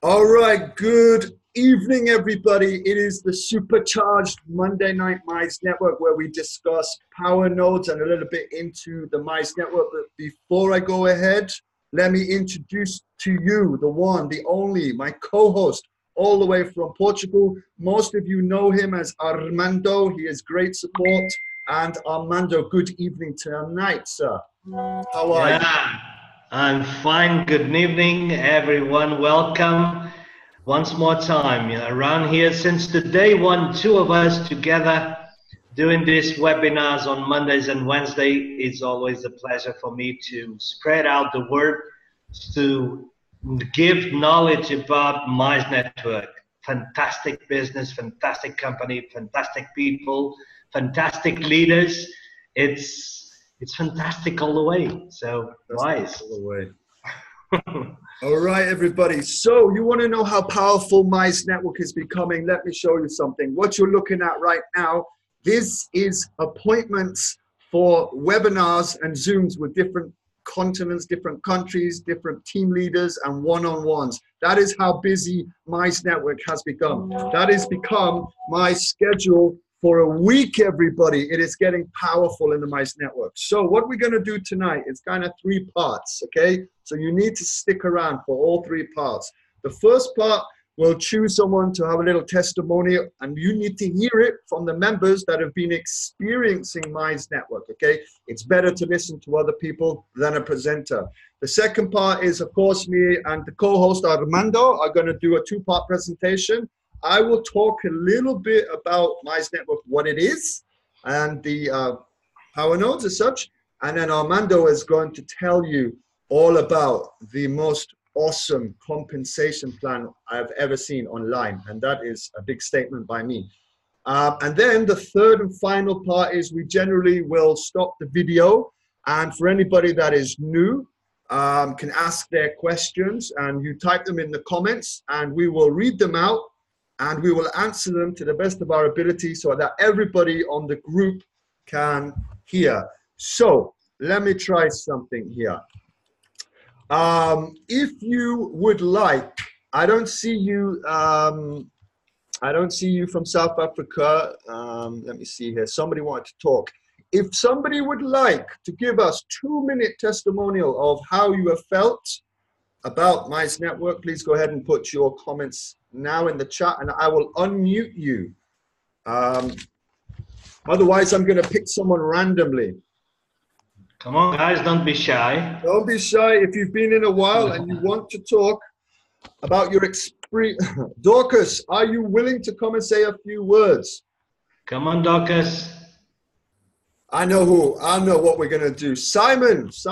All right, good evening, everybody. It is the supercharged Monday Night Mize Network where we discuss power nodes and a little bit into the Mize Network. But before I go ahead, let me introduce to you the one, the only, my co-host all the way from Portugal. Most of you know him as Armando. He is great support. And Armando, good evening tonight, sir. How are you? I'm fine. Good evening, everyone. Welcome once more time. Around here since the day one, two of us together doing these webinars on Mondays and Wednesdays. It's always a pleasure for me to spread out the word, to give knowledge about Mize Network. Fantastic business, fantastic company, fantastic people, fantastic leaders. It's fantastic all the way. So Mize. All the way. All right, everybody. So you want to know how powerful Mize Network is becoming? Let me show you something. What you're looking at right now, this is appointments for webinars and Zooms with different continents, different countries, different team leaders, and one-on-ones. That is how busy Mize Network has become. That has become my schedule for a week, everybody. It is getting powerful in the Mize Network. So what we're going to do tonight is kind of three parts, okay? So you need to stick around for all three parts. The first part, we'll choose someone to have a little testimonial, and you need to hear it from the members that have been experiencing Mize Network, okay? It's better to listen to other people than a presenter. The second part is, of course, me and the co-host Armando are going to do a two-part presentation. I will talk a little bit about Mize Network, what it is, and the power nodes as such. And then Armando is going to tell you all about the most awesome compensation plan I've ever seen online. And that is a big statement by me. And then the third and final part is we generally will stop the video. And for anybody that is new, can ask their questions, and you type them in the comments and we will read them out. And we will answer them to the best of our ability so that everybody on the group can hear. So let me try something here. If you would like, I don't see you from South Africa. Let me see here. Somebody wanted to talk. If somebody would like to give us 2-minute testimonial of how you have felt about Mize Network, please go ahead and put your comments now in the chat, and I will unmute you. Otherwise, I'm going to pick someone randomly. Come on, guys, don't be shy. Don't be shy. If you've been in a while and you want to talk about your experience. Dorcas, are you willing to come and say a few words? Come on, Dorcas. I know what we're going to do. Simon is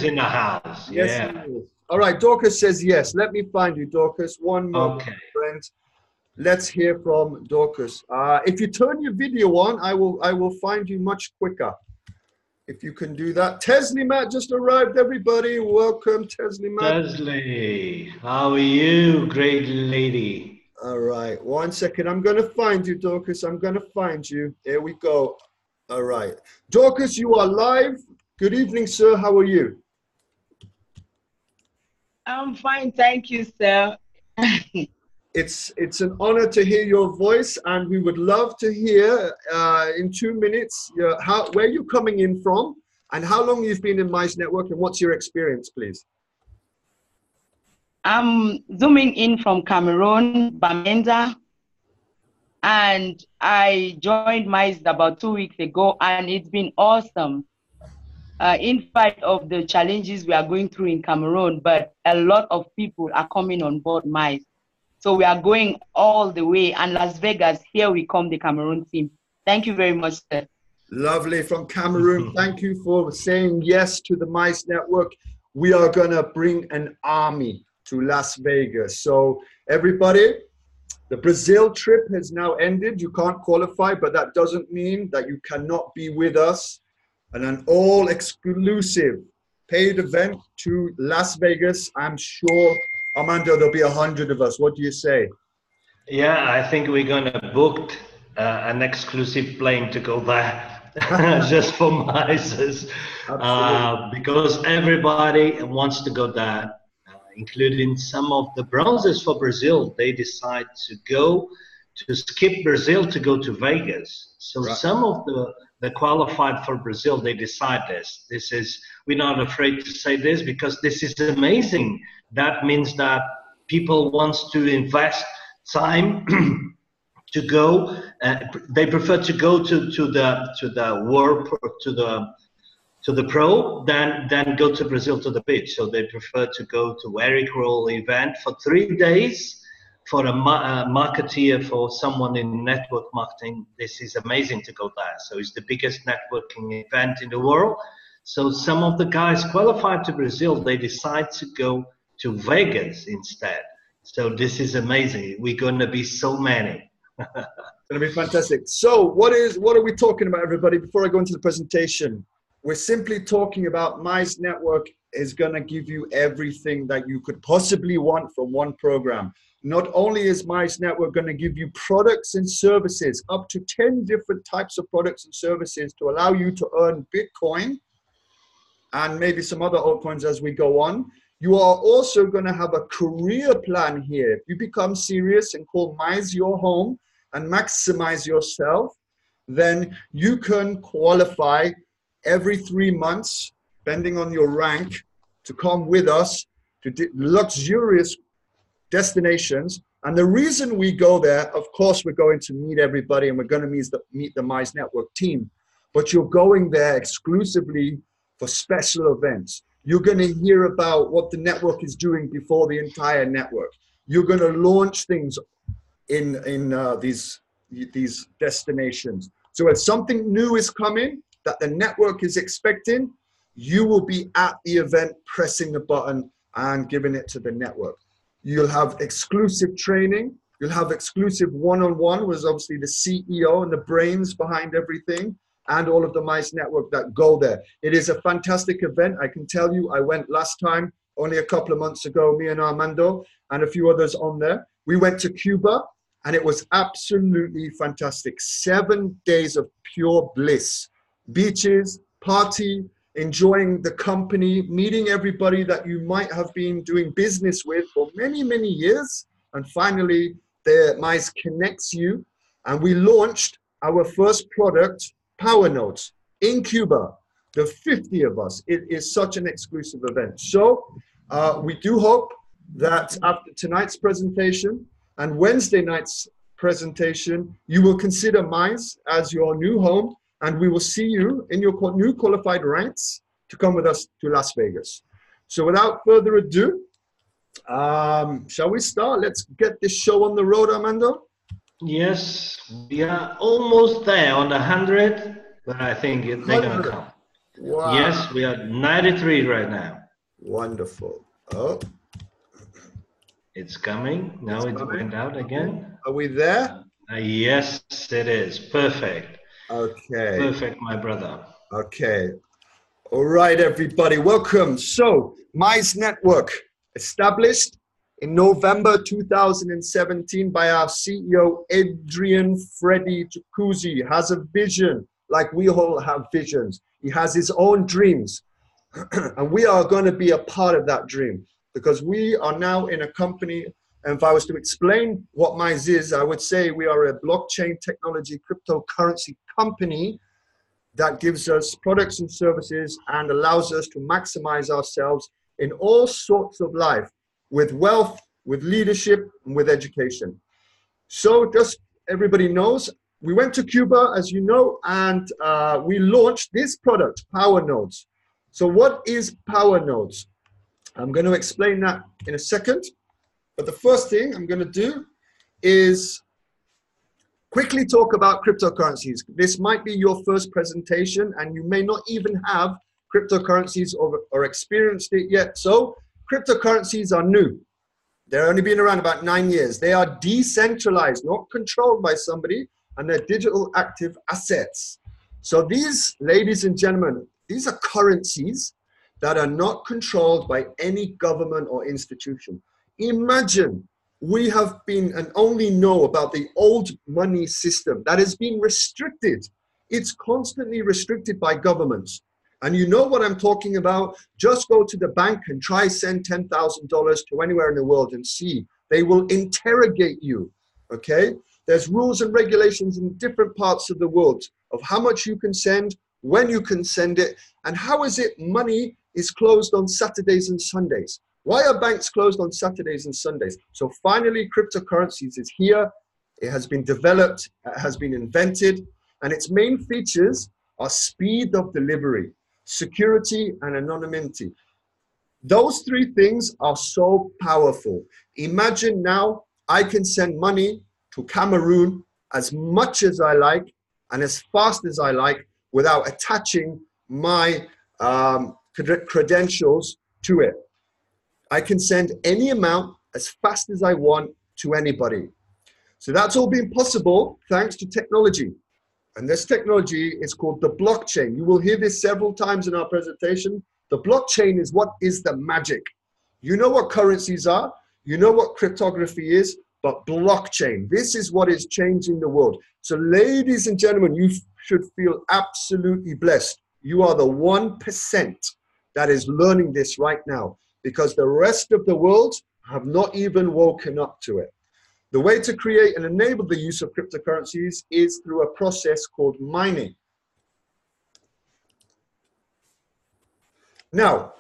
in the house. Yes, Yeah. he is. All right, Dorcas says yes. Let me find you, Dorcas. One moment, Okay. friend. Let's hear from Dorcas. If you turn your video on, I will find you much quicker. If you can do that. Teslimat just arrived, everybody. Welcome, Teslimat. Tesli, how are you, great lady? All right, 1 second. I'm going to find you, Dorcas. I'm going to find you. Here we go. All right. Dorcas, you are live. Good evening, sir. How are you? I'm fine, thank you, sir. It's an honor to hear your voice, and we would love to hear in 2 minutes where you're coming in from and how long you've been in Mize Network and what's your experience, please. I'm zooming in from Cameroon, Bamenda, and I joined Mize about 2 weeks ago, and it's been awesome. In spite of the challenges we are going through in Cameroon, but a lot of people are coming on board Mize. So we are going all the way, and Las Vegas, here we come, the Cameroon team. Thank you very much, sir. Lovely, from Cameroon. Thank you for saying yes to the Mize Network. We are gonna bring an army to Las Vegas. So everybody, the Brazil trip has now ended. You can't qualify, but that doesn't mean that you cannot be with us. And an all-exclusive paid event to Las Vegas. I'm sure, Armando, there'll be 100 of us. What do you say? Yeah, I think we're going to book an exclusive plane to go there just for Mize, because everybody wants to go there. including some of the bronzes for Brazil. They decide to skip Brazil to go to Vegas. So Right. some of the qualified for Brazil, they decide this. This is, we're not afraid to say this because this is amazing. That means that people wants to invest time to go. They prefer to go to the world, to the pro than go to Brazil to the beach. So they prefer to go to Eric Roll event for 3 days. For a marketeer, for someone in network marketing, this is amazing to go there. So it's the biggest networking event in the world. So some of the guys qualified to Brazil, they decide to go to Vegas instead. So this is amazing. We're going to be so many. It's going to be fantastic. So what are we talking about, everybody? Before I go into the presentation, we're simply talking about Mize Network is going to give you everything that you could possibly want from one program. Not only is Mize Network going to give you products and services, up to 10 different types of products and services to allow you to earn Bitcoin and maybe some other altcoins as we go on. You are also going to have a career plan here. If you become serious and call Mize your home and maximize yourself, then you can qualify every 3 months, depending on your rank, to come with us to luxurious destinations. And the reason we go there, of course, we're going to meet everybody and we're going to meet the Mize Network team, but you're going there exclusively for special events. You're going to hear about what the network is doing before the entire network. You're going to launch things in these destinations. So if something new is coming that the network is expecting, you will be at the event pressing the button and giving it to the network. You'll have exclusive training. You'll have exclusive one-on-one with obviously the CEO and the brains behind everything and all of the Mize Network that go there. It is a fantastic event. I can tell you, I went last time, only a couple of months ago, me and Armando and a few others on there. We went to Cuba and it was absolutely fantastic. 7 days of pure bliss. Beaches, party, enjoying the company, meeting everybody that you might have been doing business with for many, many years. And finally, Mize connects you. And we launched our first product, Powernodes, in Cuba, the 50 of us. It is such an exclusive event. So we do hope that after tonight's presentation and Wednesday night's presentation, you will consider Mize as your new home. And we will see you in your new qualified ranks to come with us to Las Vegas. So without further ado, shall we start? Let's get this show on the road, Armando. Yes, we are almost there on the 100, but I think they're going to come. Wow. Yes, we are 93 right now. Wonderful. Oh. It's coming. Now it went out again. Are we there? Yes, it is. Perfect. Okay. Perfect, my brother. Okay. All right, everybody. Welcome. So, Mize Network, established in November 2017 by our CEO, Adrian Freddy Jacuzzi, has a vision like we all have visions. He has his own dreams. And we are going to be a part of that dream because we are now in a company. And if I was to explain what Mize is, I would say we are a blockchain technology cryptocurrency company that gives us products and services and allows us to maximize ourselves in all sorts of life, with wealth, with leadership, and with education. So just everybody knows, we went to Cuba, as you know, and we launched this product, Powernodes. So what is Powernodes? I'm going to explain that in a second. But the first thing I'm going to do is quickly talk about cryptocurrencies. This might be your first presentation and you may not even have cryptocurrencies or experienced it yet. So cryptocurrencies are new. They're only been around about 9 years. They are decentralized, not controlled by somebody, and they're digital active assets. So these, ladies and gentlemen, these are currencies that are not controlled by any government or institution. Imagine we have been and only know about the old money system that has been restricted. It's constantly restricted by governments. And you know what I'm talking about. Just go to the bank and try send $10,000 to anywhere in the world and see. They will interrogate you, okay? There's rules and regulations in different parts of the world of how much you can send, when you can send it, and how is it money is closed on Saturdays and Sundays. Why are banks closed on Saturdays and Sundays? So finally, cryptocurrencies is here. It has been developed, it has been invented, and its main features are speed of delivery, security, and anonymity. Those three things are so powerful. Imagine now I can send money to Cameroon as much as I like and as fast as I like without attaching my credentials to it. I can send any amount as fast as I want to anybody. So that's all been possible thanks to technology. And this technology is called the blockchain. You will hear this several times in our presentation. The blockchain is what is the magic. You know what currencies are, you know what cryptography is, but blockchain, this is what is changing the world. So ladies and gentlemen, you should feel absolutely blessed. You are the 1% that is learning this right now, because the rest of the world have not even woken up to it. The way to create and enable the use of cryptocurrencies is through a process called mining. Now,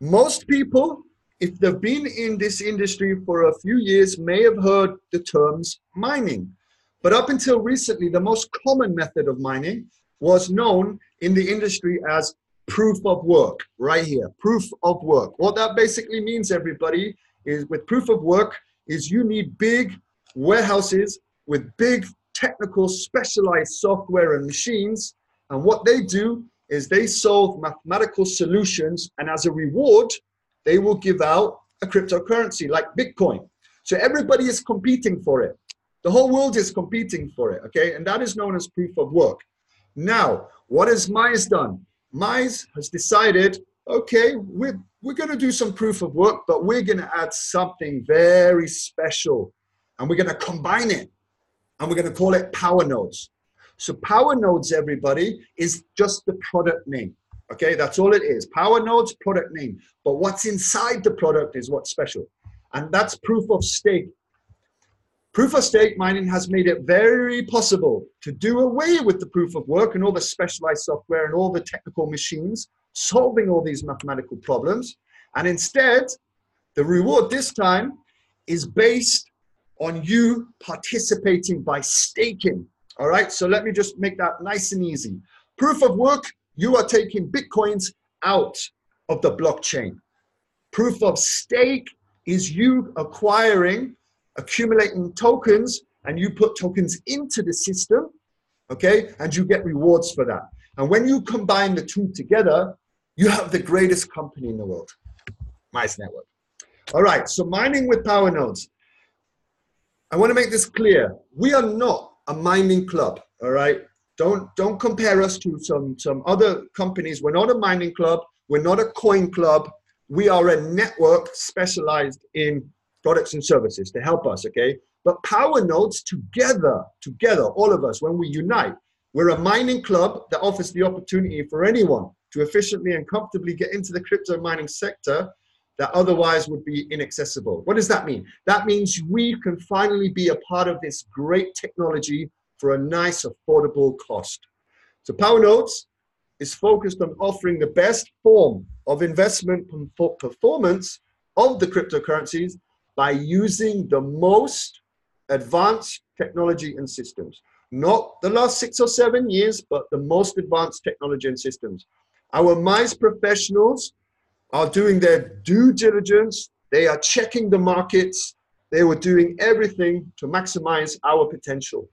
most people, if they've been in this industry for a few years, may have heard the terms mining. But up until recently, the most common method of mining was known in the industry as proof of work, right here, proof of work. What that basically means, everybody, is with proof of work is you need big warehouses with big technical specialized software and machines. And what they do is they solve mathematical solutions, and as a reward, they will give out a cryptocurrency like Bitcoin. So everybody is competing for it. The whole world is competing for it, okay? And that is known as proof of work. Now, what has Mize done? Mize has decided, okay, we're going to do some proof of work, but we're going to add something very special, and we're going to combine it, and we're going to call it Powernodes. So Powernodes, everybody, is just the product name. Okay, that's all it is. Powernodes, product name. But what's inside the product is what's special. And that's proof of stake. Proof of stake mining has made it very possible to do away with the proof of work and all the specialized software and all the technical machines solving all these mathematical problems. And instead, the reward this time is based on you participating by staking. All right, so let me just make that nice and easy. Proof of work, you are taking Bitcoins out of the blockchain. Proof of stake is you accumulating tokens, and you put tokens into the system, okay? And you get rewards for that. And when you combine the two together, you have the greatest company in the world, Mize Network. All right, so mining with Powernodes. I want to make this clear. We are not a mining club, all right? Don't compare us to some other companies. We're not a mining club. We're not a coin club. We are a network specialized in products and services to help us, okay? But Powernodes together, all of us, when we unite, we're a mining club that offers the opportunity for anyone to efficiently and comfortably get into the crypto mining sector that otherwise would be inaccessible. What does that mean? That means we can finally be a part of this great technology for a nice, affordable cost. So Powernodes is focused on offering the best form of investment performance of the cryptocurrencies by using the most advanced technology and systems. Not the last 6 or 7 years, but the most advanced technology and systems. Our Mize professionals are doing their due diligence. They are checking the markets. They were doing everything to maximize our potential.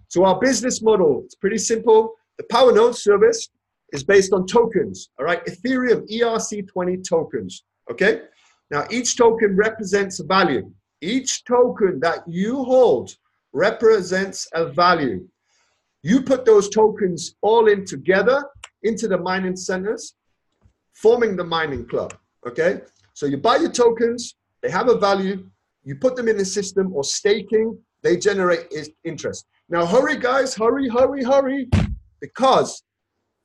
So our business model, it's pretty simple. The Powernode service is based on tokens, all right? Ethereum ERC20 tokens, okay? Now, each token represents a value. Each token that you hold represents a value. You put those tokens all in together into the mining centers, forming the mining club, okay? So you buy your tokens, they have a value, you put them in the system or staking, they generate interest. Now hurry guys, hurry, because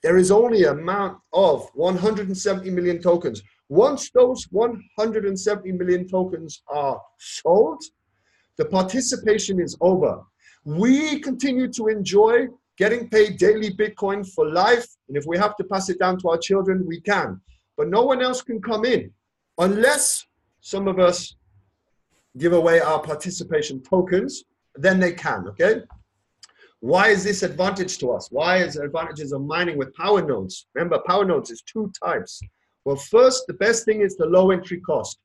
There is only an amount of 170 million tokens. Once those 170 million tokens are sold, the participation is over. We continue to enjoy getting paid daily Bitcoin for life. And if we have to pass it down to our children, we can. But no one else can come in unless some of us give away our participation tokens, then they can, okay? Why is this advantage to us? Why is there advantages of mining with Powernodes? Remember, Powernodes is 2 types. Well, first, the best thing is the low entry cost.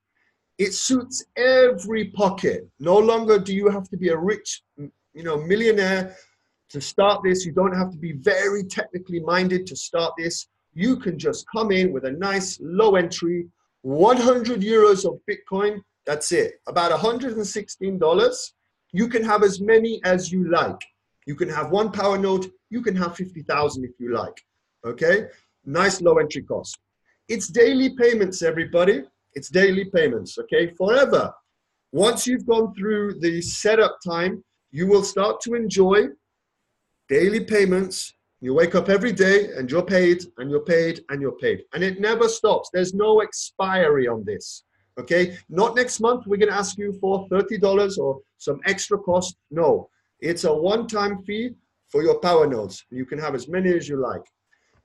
It suits every pocket. No longer do you have to be a rich, millionaire to start this. You don't have to be very technically minded to start this. You can just come in with a nice low entry, 100 euros of Bitcoin. That's it. About $116. You can have as many as you like. You can have 1 power node. You can have 50,000 if you like. Okay? Nice low entry cost. It's daily payments, everybody. It's daily payments, okay? Forever. Once you've gone through the setup time, you will start to enjoy daily payments. You wake up every day and you're paid and you're paid and you're paid. And it never stops. There's no expiry on this, okay? Not next month we're going to ask you for $30 or some extra cost. No, it's a one-time fee for your power nodes. You can have as many as you like.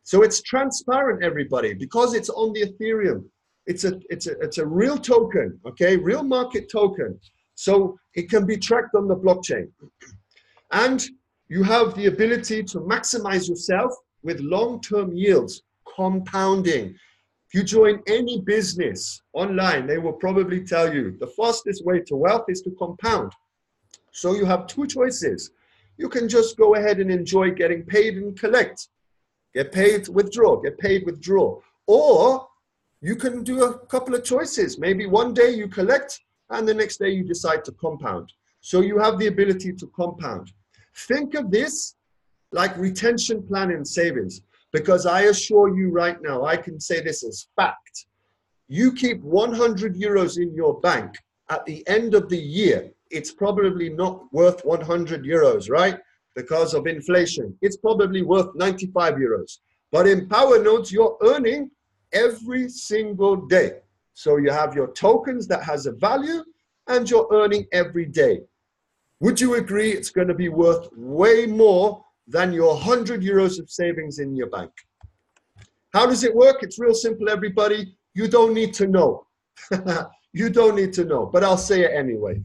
So it's transparent, everybody, because it's on the Ethereum. It's a real token, okay? Real market token. So it can be tracked on the blockchain. And you have the ability to maximize yourself with long-term yields, compounding. If you join any business online, they will probably tell you the fastest way to wealth is to compound. So you have 2 choices. You can just go ahead and enjoy getting paid and collect. Get paid, withdraw, get paid, withdraw. Or you can do a couple of choices. Maybe one day you collect and the next day you decide to compound. So you have the ability to compound. Think of this like retention plan and savings, because I assure you right now, I can say this as fact. You keep 100 euros in your bank at the end of the year, it's probably not worth 100 euros, right? Because of inflation. It's probably worth 95 euros. But in Powernodes, you're earning every single day. So you have your tokens that has a value and you're earning every day. Would you agree it's going to be worth way more than your 100 euros of savings in your bank? How does it work? It's real simple, everybody. You don't need to know. You don't need to know, but I'll say it anyway.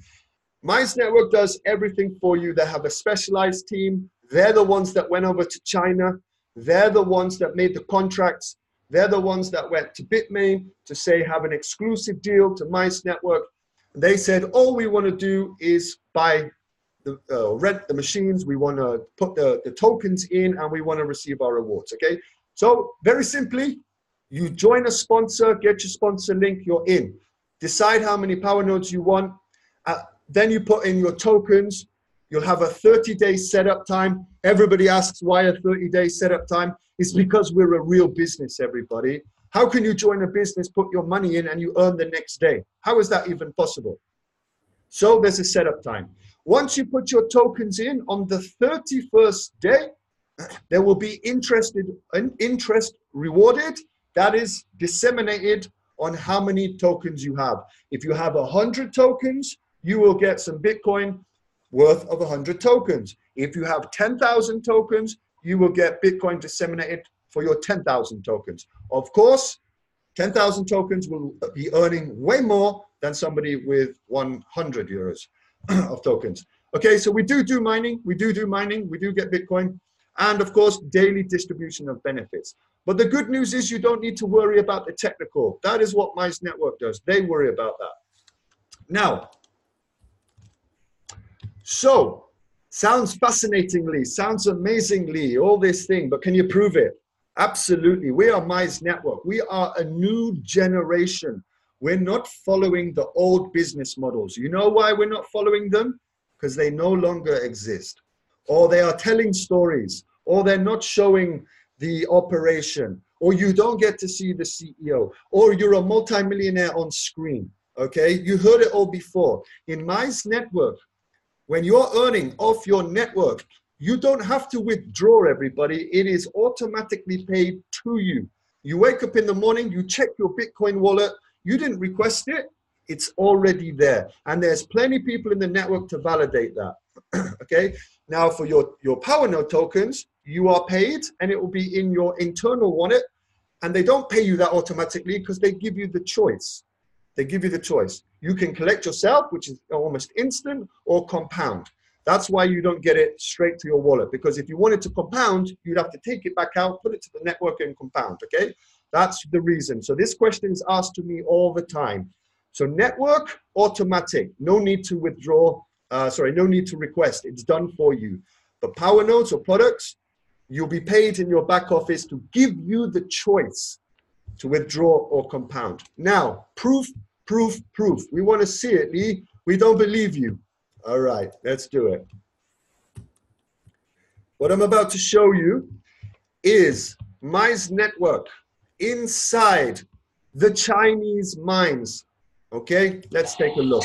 Mize Network does everything for you. They have a specialized team. They're the ones that went over to China. They're the ones that made the contracts. They're the ones that went to Bitmain to say have an exclusive deal to Mize Network. They said, all we want to do is buy rent the machines. We want to put the tokens in and we want to receive our rewards, okay? So very simply, you join a sponsor, get your sponsor link, you're in. Decide how many power nodes you want. Then you put in your tokens. You'll have a 30-day setup time. Everybody asks why a 30-day setup time. It's because we're a real business, everybody. How can you join a business, put your money in, and you earn the next day? How is that even possible? So there's a setup time. Once you put your tokens in, on the 31st day, there will be interest rewarded. That is disseminated on how many tokens you have. If you have 100 tokens, you will get some Bitcoin worth of 100 tokens. If you have 10,000 tokens, you will get Bitcoin disseminated for your 10,000 tokens. Of course, 10,000 tokens will be earning way more than somebody with 100 euros of tokens. Okay, so we do mining, we do get Bitcoin, and of course, daily distribution of benefits. But the good news is you don't need to worry about the technical. That is what Mize Network does. They worry about that. Now, so, sounds fascinatingly, sounds amazingly, all this thing, but can you prove it? Absolutely. We are Mize Network. We are a new generation. We're not following the old business models. You know why we're not following them? Because they no longer exist. Or they are telling stories, or they're not showing the operation, or you don't get to see the CEO, or you're a multimillionaire on screen, okay? You heard it all before. In Mize Network, when you're earning off your network, You don't have to withdraw, everybody. It is automatically paid to you. You wake up in the morning, you check your Bitcoin wallet, you didn't request it, it's already there. And there's plenty of people in the network to validate that. Okay, now for your Powernode tokens, you are paid and it will be in your internal wallet, and they don't pay you that automatically because they give you the choice. They give you the choice. You can collect yourself, which is almost instant, or compound. That's why you don't get it straight to your wallet, because if you wanted to compound, you'd have to take it back out, put it to the network and compound, okay? That's the reason. So this question is asked to me all the time. So network, automatic, no need to withdraw, no need to request, it's done for you. But power nodes or products, you'll be paid in your back office to give you the choice to withdraw or compound. Now, proof. We want to see it, Lee. We don't believe you. All right, let's do it. What I'm about to show you is Mize network inside the Chinese mines. Okay, let's take a look.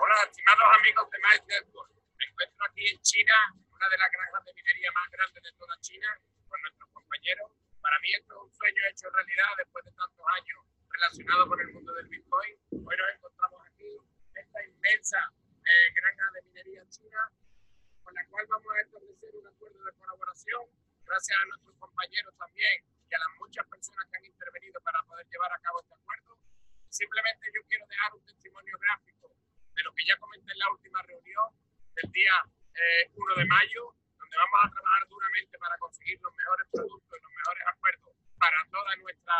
Hola, estimados amigos de Mize Network. Me encuentro aquí en China, una de las granjas de minería más grandes de toda China, con nuestros compañeros. Para mí esto es un sueño hecho realidad después de tantos años relacionado con el mundo del Bitcoin. Hoy nos encontramos aquí en esta inmensa granja de minería china, con la cual vamos a establecer un acuerdo de colaboración, gracias a nuestros compañeros también y a las muchas personas que han intervenido para poder llevar a cabo este acuerdo. Simplemente yo quiero dejar un testimonio gráfico de lo que ya comenté en la última reunión del día 1 de mayo, donde vamos a trabajar duramente para conseguir los mejores productos y los mejores acuerdos para toda nuestra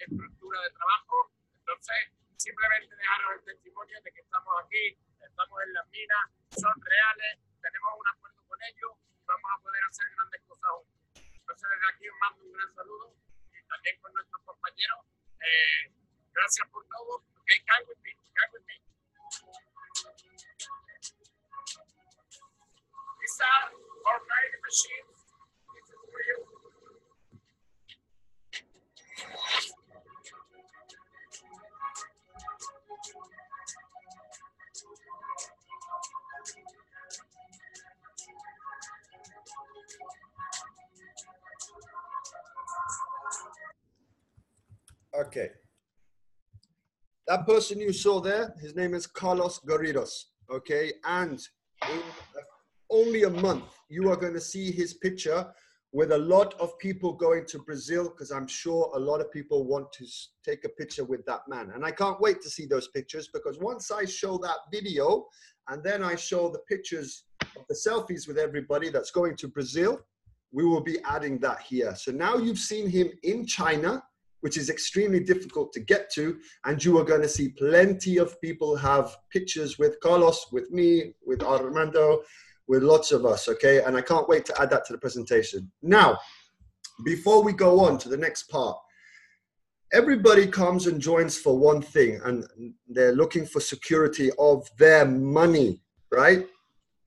estructura de trabajo. Entonces, simplemente dejaros el testimonio de que estamos aquí, estamos en las minas, son reales, tenemos un acuerdo con ellos y vamos a poder hacer grandes cosas juntos. Entonces, desde aquí os mando un gran saludo y también con nuestros compañeros. Gracias por todo. Okay, come with me. These are our mining machines. This is for you. Okay. That person you saw there, his name is Carlos Garridos, okay? And in only a month, you are going to see his picture with a lot of people going to Brazil, because I'm sure a lot of people want to take a picture with that man. And I can't wait to see those pictures, because once I show that video and then I show the pictures of the selfies with everybody that's going to Brazil, we will be adding that here. So now you've seen him in China, which is extremely difficult to get to, and you are going to see plenty of people have pictures with Carlos, with me, with Armando, with lots of us, okay? And I can't wait to add that to the presentation. Now, before we go on to the next part, everybody comes and joins for one thing, and they're looking for security of their money, right?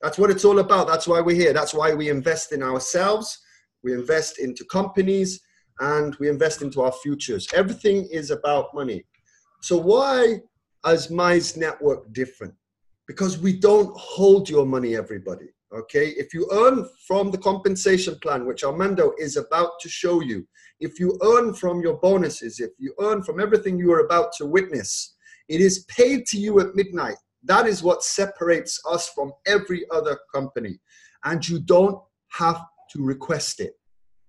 That's what it's all about. That's why we're here. That's why we invest in ourselves. We invest into companies, and we invest into our futures. Everything is about money. So why is Mize Network different? Because we don't hold your money, everybody, okay? If you earn from the compensation plan, which Armando is about to show you, if you earn from your bonuses, if you earn from everything you are about to witness, it is paid to you at midnight. That is what separates us from every other company. And you don't have to request it.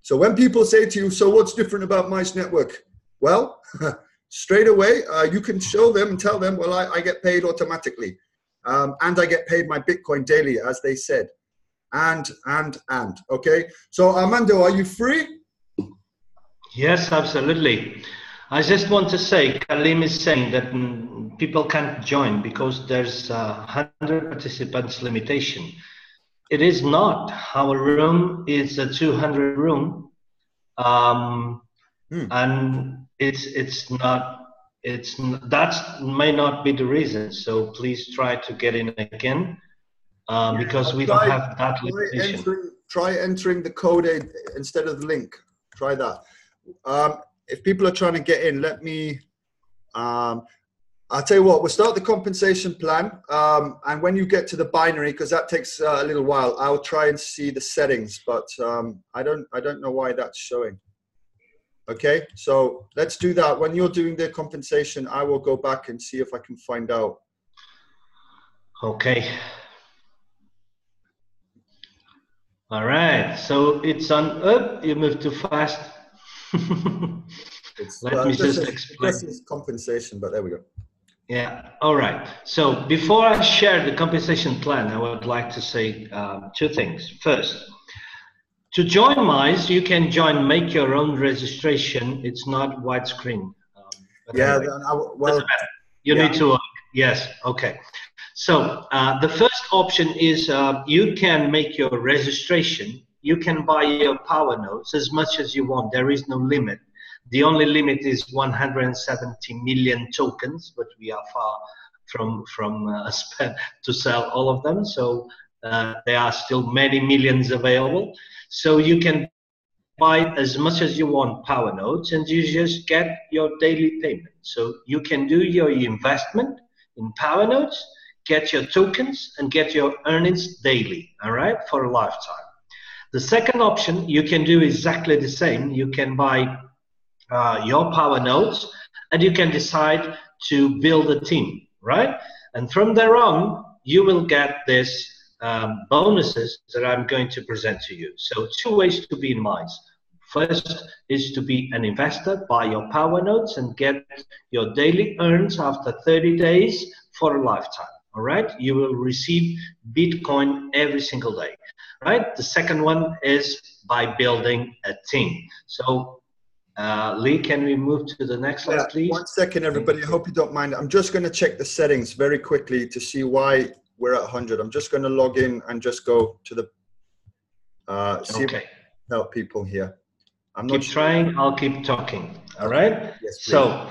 So when people say to you, so what's different about Mize Network? Well, straight away, you can show them and tell them, well, I get paid automatically. And I get paid my Bitcoin daily, as they said. And, okay? So Armando, are you free? Yes, absolutely. I just want to say, Kalim is saying that people can't join because there's a 100 participants limitation. It is not. Our room is a 200 room, and that may not be the reason. So please try to get in again, because we don't have that limitation. Try entering the code instead of the link. Try that. If people are trying to get in, let me, I'll tell you what, we'll start the compensation plan. And when you get to the binary, because that takes a little while, I'll try and see the settings, but I don't know why that's showing. Okay, so let's do that. When you're doing the compensation, I will go back and see if I can find out. Okay. All right, so it's on up, you move too fast. Let me just explain. This is compensation, but there we go. Yeah, all right. So before I share the compensation plan, I would like to say two things. First, to join Mize, you can join, make your own registration. It's not widescreen. Yeah, anyway, well, you need to, yes, okay. So the first option is you can make your registration. You can buy your Powernodes as much as you want. There is no limit. The only limit is 170 million tokens, but we are far from to sell all of them. So there are still many millions available. So you can buy as much as you want Powernodes, and you just get your daily payment. So you can do your investment in Powernodes, get your tokens, and get your earnings daily, all right, for a lifetime. The second option, you can do exactly the same. You can buy your Powernodes, and you can decide to build a team, right? And from there on, you will get this bonuses that I'm going to present to you. So two ways to be in Mize. First is to be an investor, buy your Powernodes and get your daily earns after 30 days for a lifetime, all right? You will receive Bitcoin every single day, right? The second one is by building a team. So Lee, can we move to the next slide, please? 1 second, everybody. I hope you don't mind. I'm just going to check the settings very quickly to see why we're at 100. I'm just going to log in and just go to the see if I can help people here. I'm not keep trying. I'll keep talking. All right. Yes, so,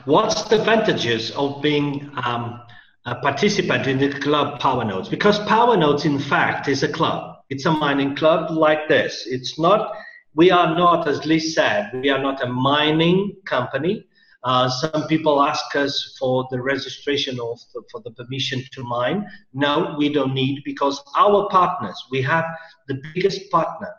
what's the advantages of being a participant in the club Powernodes? Because Powernodes, in fact, is a club. It's a mining club like this. It's not. We are not, as Lee said, we are not a mining company. Some people ask us for the registration of for the permission to mine. No, we don't need, because our partners, we have the biggest partner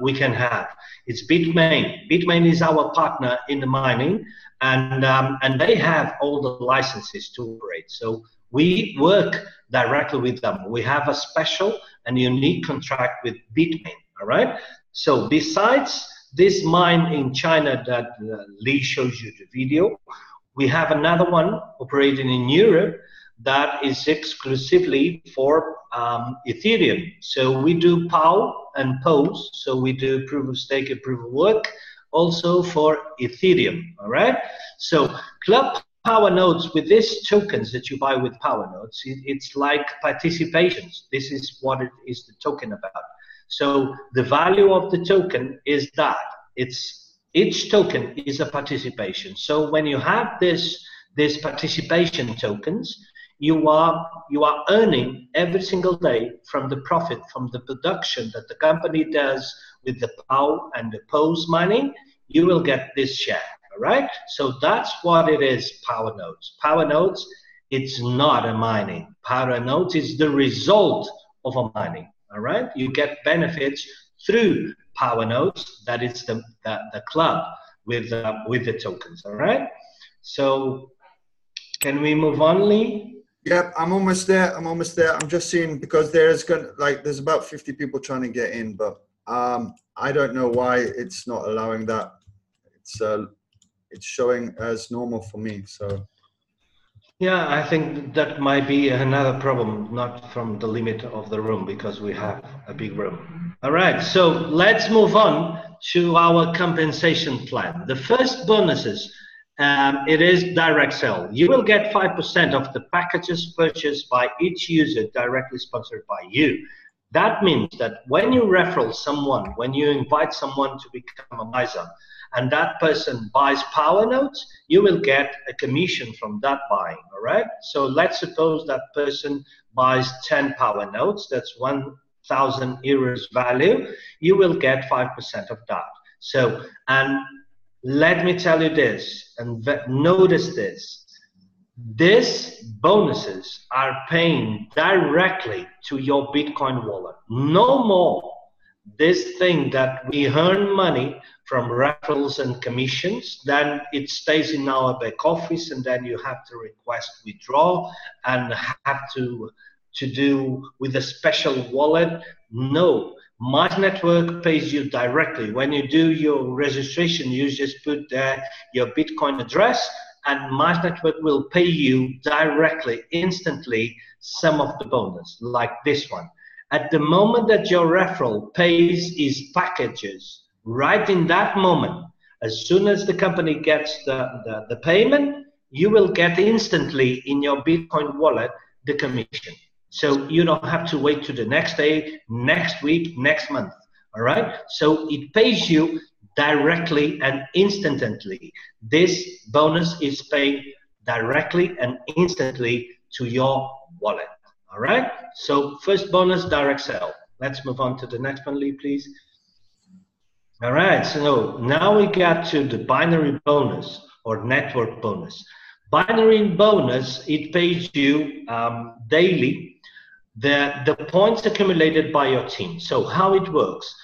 we can have. It's Bitmain. Bitmain is our partner in the mining, and they have all the licenses to operate. So we work directly with them. We have a special and unique contract with Bitmain, all right? So besides this mine in China that Lee shows you the video, we have another one operating in Europe that is exclusively for Ethereum. So we do POW and POS, so we do proof of stake and proof of work, also for Ethereum, all right? So Club Powernodes, with these tokens that you buy with Powernodes, it's like participations. This is what it is the token about. So the value of the token is that each token is a participation. So when you have this participation tokens, you are earning every single day from the profit, from the production that the company does with the POW and the POS mining. You will get this share, all right? So that's what it is, Powernodes. Powernodes, it's not a mining. Powernodes is the result of a mining. All right, you get benefits through Powernodes. That is the club with the tokens. All right. So, can we move on, Lee? Yep, I'm almost there. I'm just seeing, because there's about 50 people trying to get in, but I don't know why it's not allowing that. It's showing as normal for me. So. Yeah, I think that might be another problem, not from the limit of the room, because we have a big room. All right, so let's move on to our compensation plan. The first bonuses, it is direct sale. You will get 5% of the packages purchased by each user directly sponsored by you. That means that when you referral someone, when you invite someone to become a Mize, and that person buys Powernodes, you will get a commission from that buying, all right? So let's suppose that person buys 10 Powernodes, that's 1,000 euros value, you will get 5% of that. So, and let me tell you this, and notice this, these bonuses are paying directly to your Bitcoin wallet. No more this thing that we earn money from referrals and commissions, then it stays in our back office, and then you have to request withdraw and have to do with a special wallet. No, Mize Network pays you directly. When you do your registration, you just put there your Bitcoin address, and Mize Network will pay you directly, instantly, some of the bonus, like this one. At the moment that your referral pays his packages, right in that moment, as soon as the company gets the payment, you will get instantly in your Bitcoin wallet the commission. So you don't have to wait to the next day, next week, next month, all right? So it pays you directly and instantly. This bonus is paid directly and instantly to your wallet, all right? So first bonus, direct sale. Let's move on to the next one, Lee, please. All right, so now we got to the binary bonus or network bonus. Binary bonus, it pays you daily the points accumulated by your team. So how it works?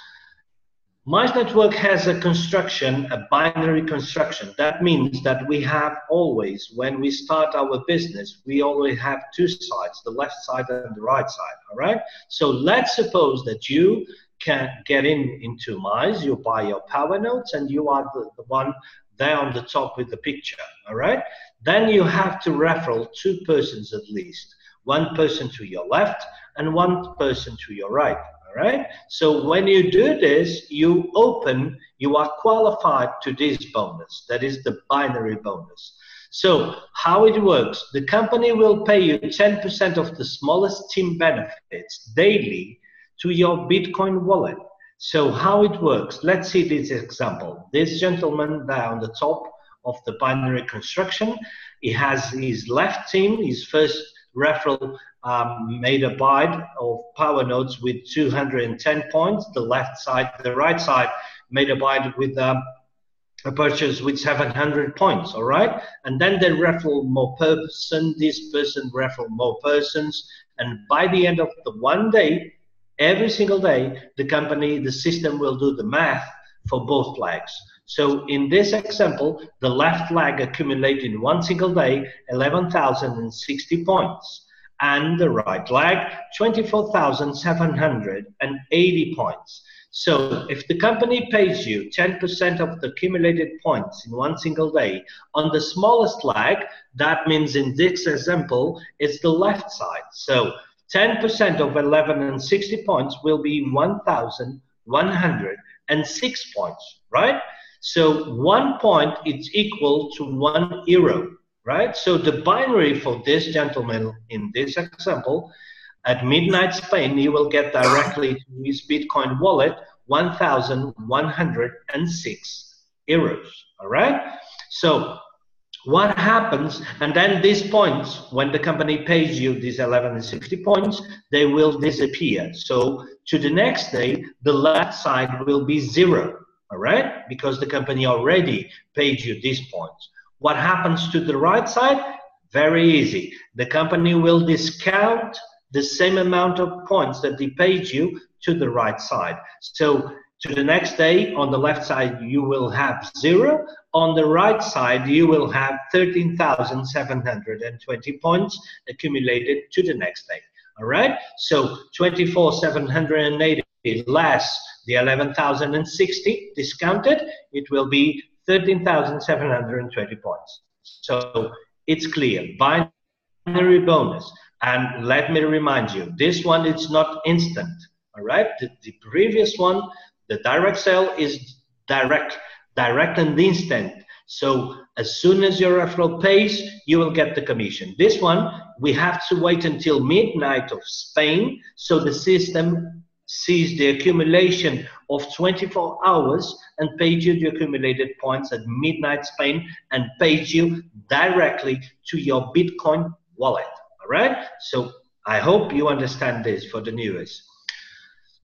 Mize Network has a construction, a binary construction. That means that we have always, when we start our business, we always have two sides, the left side and the right side, all right? So let's suppose that you can get into Mize, you buy your Powernodes, and you are the one there on the top with the picture, all right? Then you have to referral two persons at least, one person to your left and one person to your right. All right. So when you do this, you are qualified to this bonus. That is the binary bonus. So how it works, the company will pay you 10% of the smallest team benefits daily to your Bitcoin wallet. So how it works, let's see this example. This gentleman there on the top of the binary construction, he has his left team, his first referral made a buy of Powernodes with 210 points. The right side made a buy with a purchase with 700 points, all right? And then they referral more person, this person referral more persons, and by the end of the one day, every single day, the system will do the math for both flags. So in this example, the left flag accumulated in one single day 11,060 points, and the right flag 24,780 points. So if the company pays you 10% of the accumulated points in one single day on the smallest flag, that means in this example, it's the left side. So 10% of 1160 points will be 1,106 points, right? So 1 point is equal to €1, right? So the binary for this gentleman in this example, at midnight Spain, he will get directly to his Bitcoin wallet 1,106 euros, all right? So what happens, and then these points, when the company pays you these 1160 points, they will disappear. So to the next day, the left side will be 0, all right? Because the company already paid you these points. What happens to the right side? Very easy. The company will discount the same amount of points that they paid you to the right side. So to the next day, on the left side, you will have 0. On the right side, you will have 13,720 points accumulated to the next day. All right? So 24,780 less the 11,060 discounted, it will be 13,720 points. So it's clear, binary bonus. And let me remind you, this one is not instant, all right? The previous one, the direct sale, is direct and instant. So as soon as your referral pays, you will get the commission. This one, we have to wait until midnight of Spain, so the system sees the accumulation of 24 hours and pays you the accumulated points at midnight Spain and pays you directly to your Bitcoin wallet. All right? So I hope you understand this for the newest.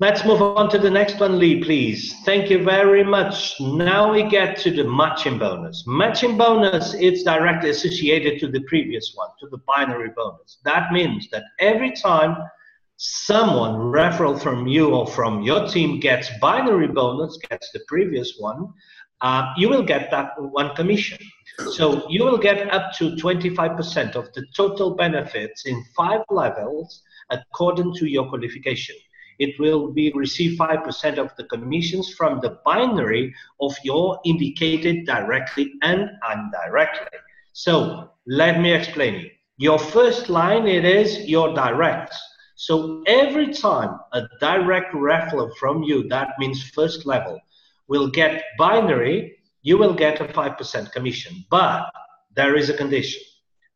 Let's move on to the next one, Lee, please. Thank you very much. Now we get to the matching bonus. Matching bonus is directly associated to the previous one, to the binary bonus. That means that every time someone referral from you or from your team gets binary bonus, gets the previous one, you will get that one commission. So you will get up to 25% of the total benefits in 5 levels according to your qualification. It will be receive 5% of the commissions from the binary of your indicated directly and indirectly. So let me explain it. Your first line, it is your directs. So every time a direct referral from you, that means first level, will get binary, you will get a 5% commission. But there is a condition,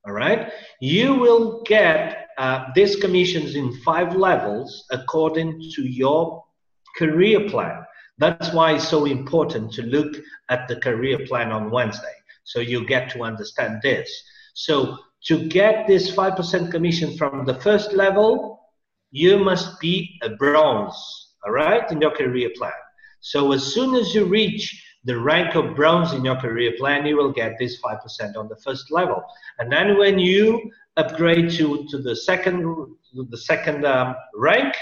all right? You will get these commissions in 5 levels according to your career plan. That's why it's so important to look at the career plan on Wednesday, so you get to understand this. So to get this 5% commission from the first level, you must be a bronze, all right, in your career plan. So as soon as you reach the rank of bronze in your career plan, you will get this 5% on the first level. And then when you upgrade to the second rank,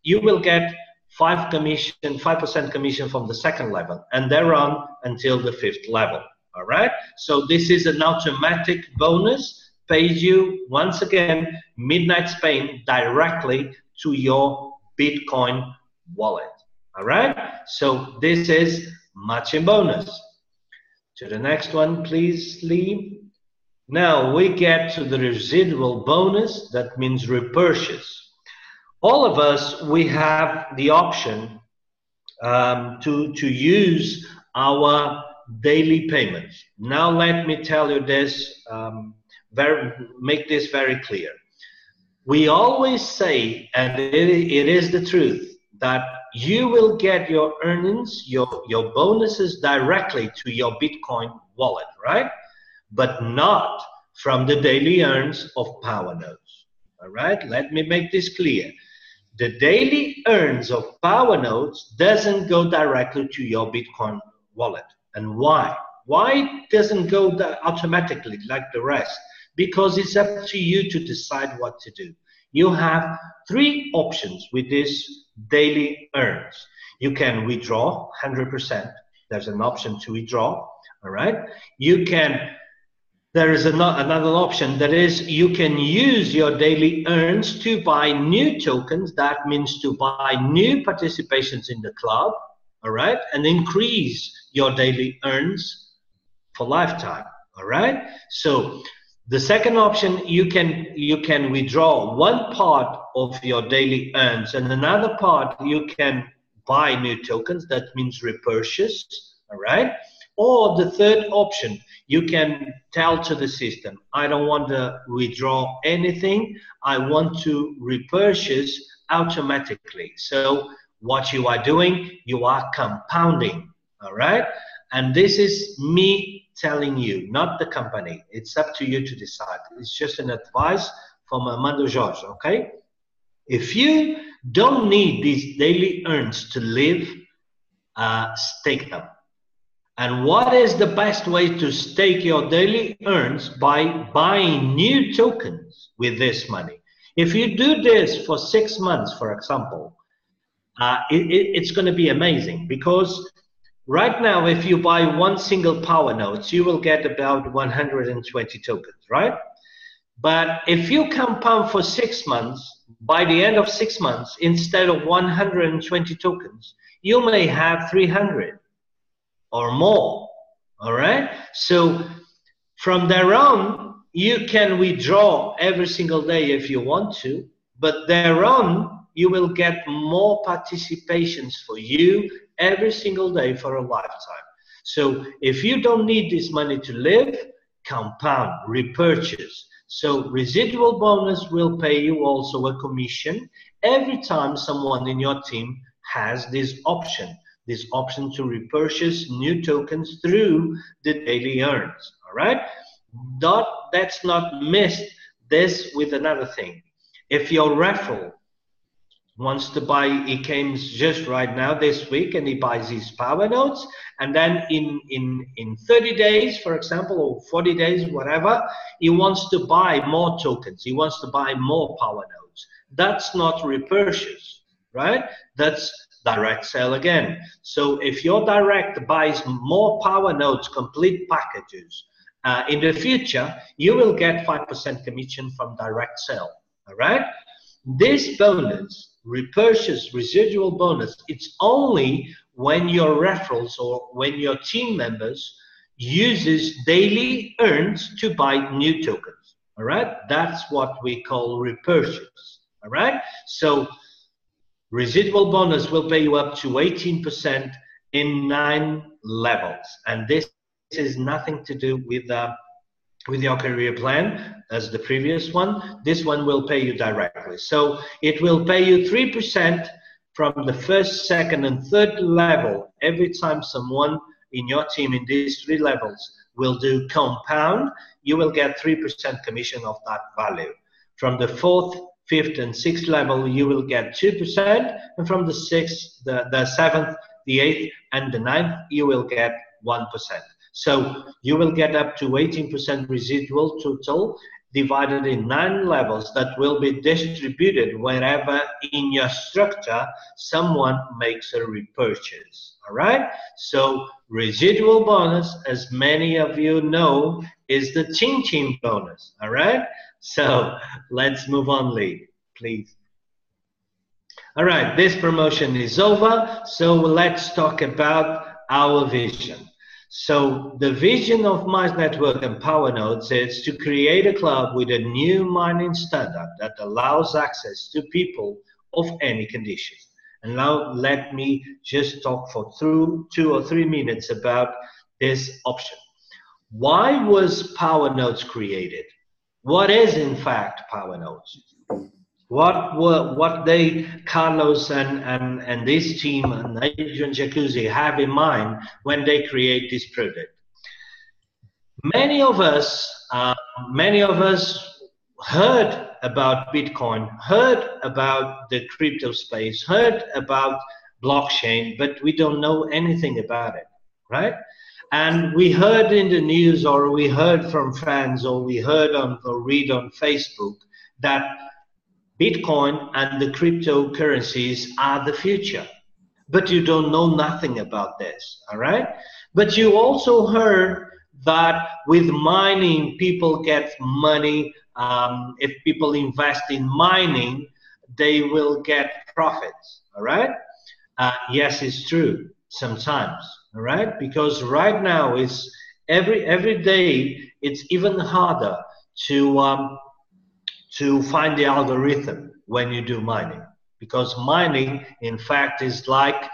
you will get 5% commission from the second level, and thereon until the 5th level. All right. So this is an automatic bonus, pays you once again midnight Spain directly to your Bitcoin wallet. All right. So this is matching bonus. To the next one, please, Lee. Now we get to the residual bonus, that means repurchase. All of us, we have the option to use our daily payments. Now let me tell you this, make this very clear. We always say, and it is the truth, that you will get your earnings, your bonuses directly to your Bitcoin wallet, right? But not from the daily earns of Powernodes. All right, let me make this clear. The daily earns of Powernodes doesn't go directly to your Bitcoin wallet. And why? Why it doesn't go automatically like the rest? Because it's up to you to decide what to do. You have 3 options with this daily earns. You can withdraw 100%. There's an option to withdraw. All right. There is another option, that is, you can use your daily earns to buy new tokens. That means to buy new participations in the club, all right, and increase your daily earns for lifetime, all right. So the second option, you can withdraw one part of your daily earns, and another part you can buy new tokens. That means repurchase, all right. Or the third option, you can tell to the system, I don't want to withdraw anything, I want to repurchase automatically. So what you are doing, you are compounding, all right? And this is me telling you, not the company. It's up to you to decide. It's just an advice from Armando Jorge, okay? If you don't need these daily earns to live, stake them. And what is the best way to stake your daily earns? By buying new tokens with this money. If you do this for 6 months, for example, it's going to be amazing, because right now, if you buy one single Powernodes, you will get about 120 tokens, right? But if you compound for 6 months, by the end of 6 months, instead of 120 tokens, you may have 300. Or more, all right? So from there on, you can withdraw every single day if you want to, but thereon, you will get more participations for you every single day for a lifetime. So if you don't need this money to live, compound, repurchase. So residual bonus will pay you also a commission every time someone in your team has this option to repurchase new tokens through the daily earns. All right? Let's not miss this with another thing. If your referral wants to buy, he came just right now this week and he buys his Powernodes, and then in 30 days, for example, or 40 days, whatever, he wants to buy more tokens, he wants to buy more Powernodes. That's not repurchase, right? That's direct sale again. So if your direct buys more Powernodes complete packages, in the future, you will get 5% commission from direct sale, all right? This bonus, repurchase residual bonus, it's only when your referrals or when your team members uses daily earns to buy new tokens, all right? That's what we call repurchase, all right? So residual bonus will pay you up to 18% in 9 levels, and this is nothing to do with your career plan as the previous one. This one will pay you directly. So it will pay you 3% from the first, second, and third level every time someone in your team in these 3 levels will do compound. You will get 3% commission of that value. From the 4th, 5th, and 6th level, you will get 2%, and from the 6th, the 7th, the 8th, and the 9th, you will get 1%. So you will get up to 18% residual total divided in 9 levels that will be distributed wherever in your structure someone makes a repurchase. All right? So residual bonus, as many of you know, is the ching-ching bonus. All right? So let's move on, Lee, please. All right, this promotion is over. So let's talk about our vision. So the vision of Mize Network and Powernodes is to create a club with a new mining standard that allows access to people of any condition. And now let me just talk for 2 or 3 minutes about this option. Why was Powernodes created? What is in fact Powernodes? What they, Carlos and this team and Adrian Jacuzzi have in mind when they create this product? Many of us heard about Bitcoin, heard about the crypto space, heard about blockchain, but we don't know anything about it, right? And we heard in the news, or we heard from friends, or we heard on or read on Facebook that Bitcoin and the cryptocurrencies are the future, but you don't know nothing about this, all right? But you also heard that with mining, people get money. If people invest in mining, they will get profits, all right? Yes, it's true sometimes, all right? Because right now, it's every day, it's even harder to find the algorithm when you do mining, because mining in fact is like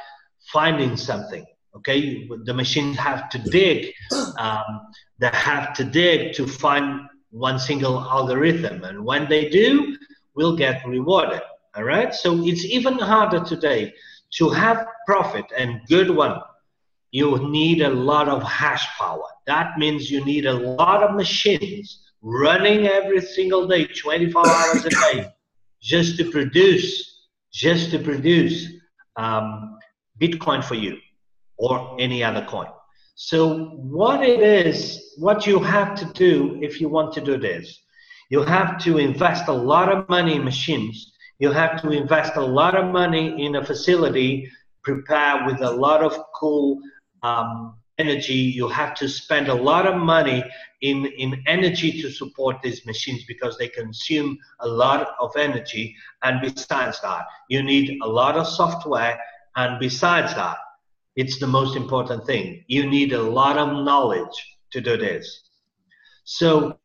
finding something. Okay, the machines have to dig, they have to dig to find one single algorithm, and when they do, we'll get rewarded. All right, so it's even harder today to have profit, and good one. You need a lot of hash power. That means you need a lot of machines running every single day, 24 hours a day, just to produce Bitcoin for you or any other coin. So what you have to do if you want to do this, you have to invest a lot of money in machines. You have to invest a lot of money in a facility prepared with a lot of cool energy. You have to spend a lot of money in energy to support these machines because they consume a lot of energy. And besides that, you need a lot of software. And besides that, it's the most important thing. You need a lot of knowledge to do this. So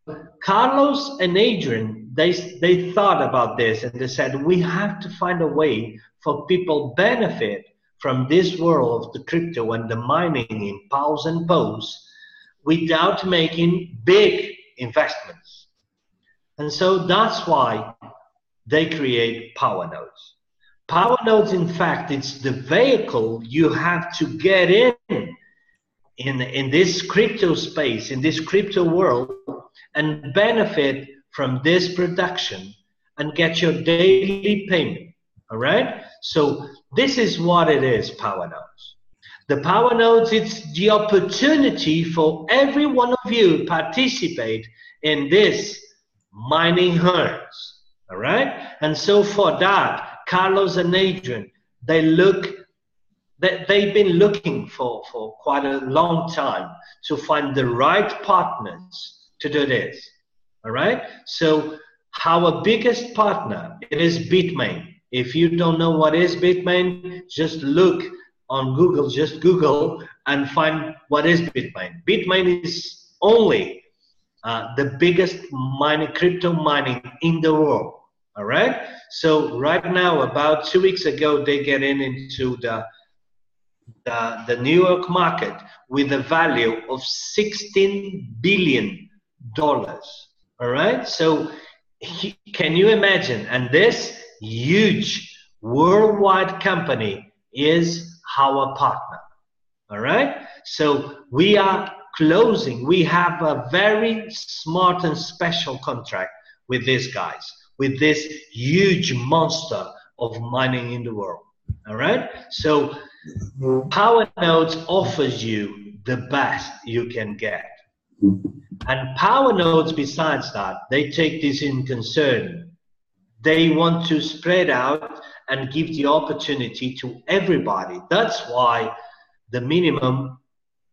Carlos and Adrian, they thought about this and they said, we have to find a way for people benefit from this world of the crypto and the mining in pause and pose without making big investments. And so that's why they create Powernodes. Powernodes, in fact, it's the vehicle you have to get in this crypto space, in this crypto world, and benefit from this production and get your daily payment. All right? So this is what it is, Powernodes. The Powernodes, it's the opportunity for every one of you to participate in this mining herds. All right? And so for that, Carlos and Adrian, they've been looking for quite a long time to find the right partners to do this. All right? So our biggest partner, it is Bitmain. If you don't know what is Bitmain, just look on Google, just Google and find what is Bitmain. Bitmain is only the biggest crypto mining in the world. All right? So right now, about 2 weeks ago, they get into the New York market with a value of $16 billion. All right? So can you imagine? And this huge worldwide company is our partner. All right? So we are closing. We have a very smart and special contract with these guys, with this huge monster of mining in the world. All right? So Powernodes offers you the best you can get. And Powernodes, besides that, they take this in concern. They want to spread out and give the opportunity to everybody. That's why the minimum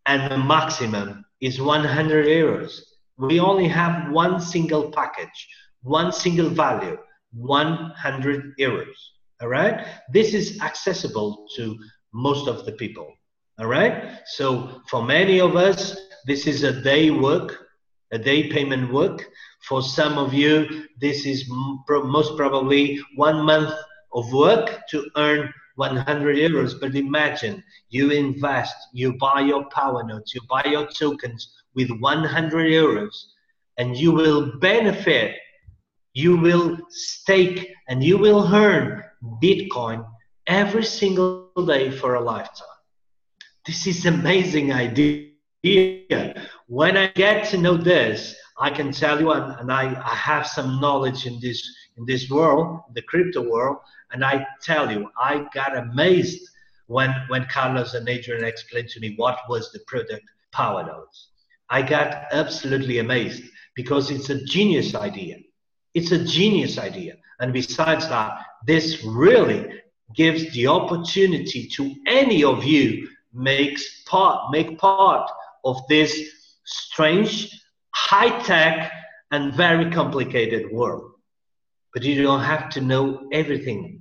and the maximum is 100 euros. We only have one single package, one single value, 100 euros. All right? This is accessible to most of the people. All right? So for many of us, this is a day work, a day payment work. For some of you, this is most probably 1 month of work to earn 100 euros. But imagine you invest, you buy your Powernodes, you buy your tokens with 100 euros, and you will benefit, you will stake, and you will earn Bitcoin every single day for a lifetime. This is an amazing idea. When I get to know this, I can tell you, and I have some knowledge in this world, the crypto world, and I tell you, I got amazed when Carlos and Adrian explained to me what was the product Powernodes. I got absolutely amazed because it's a genius idea. It's a genius idea. And besides that, this really gives the opportunity to any of you make part of this strange, high-tech, and very complicated world. But you don't have to know everything.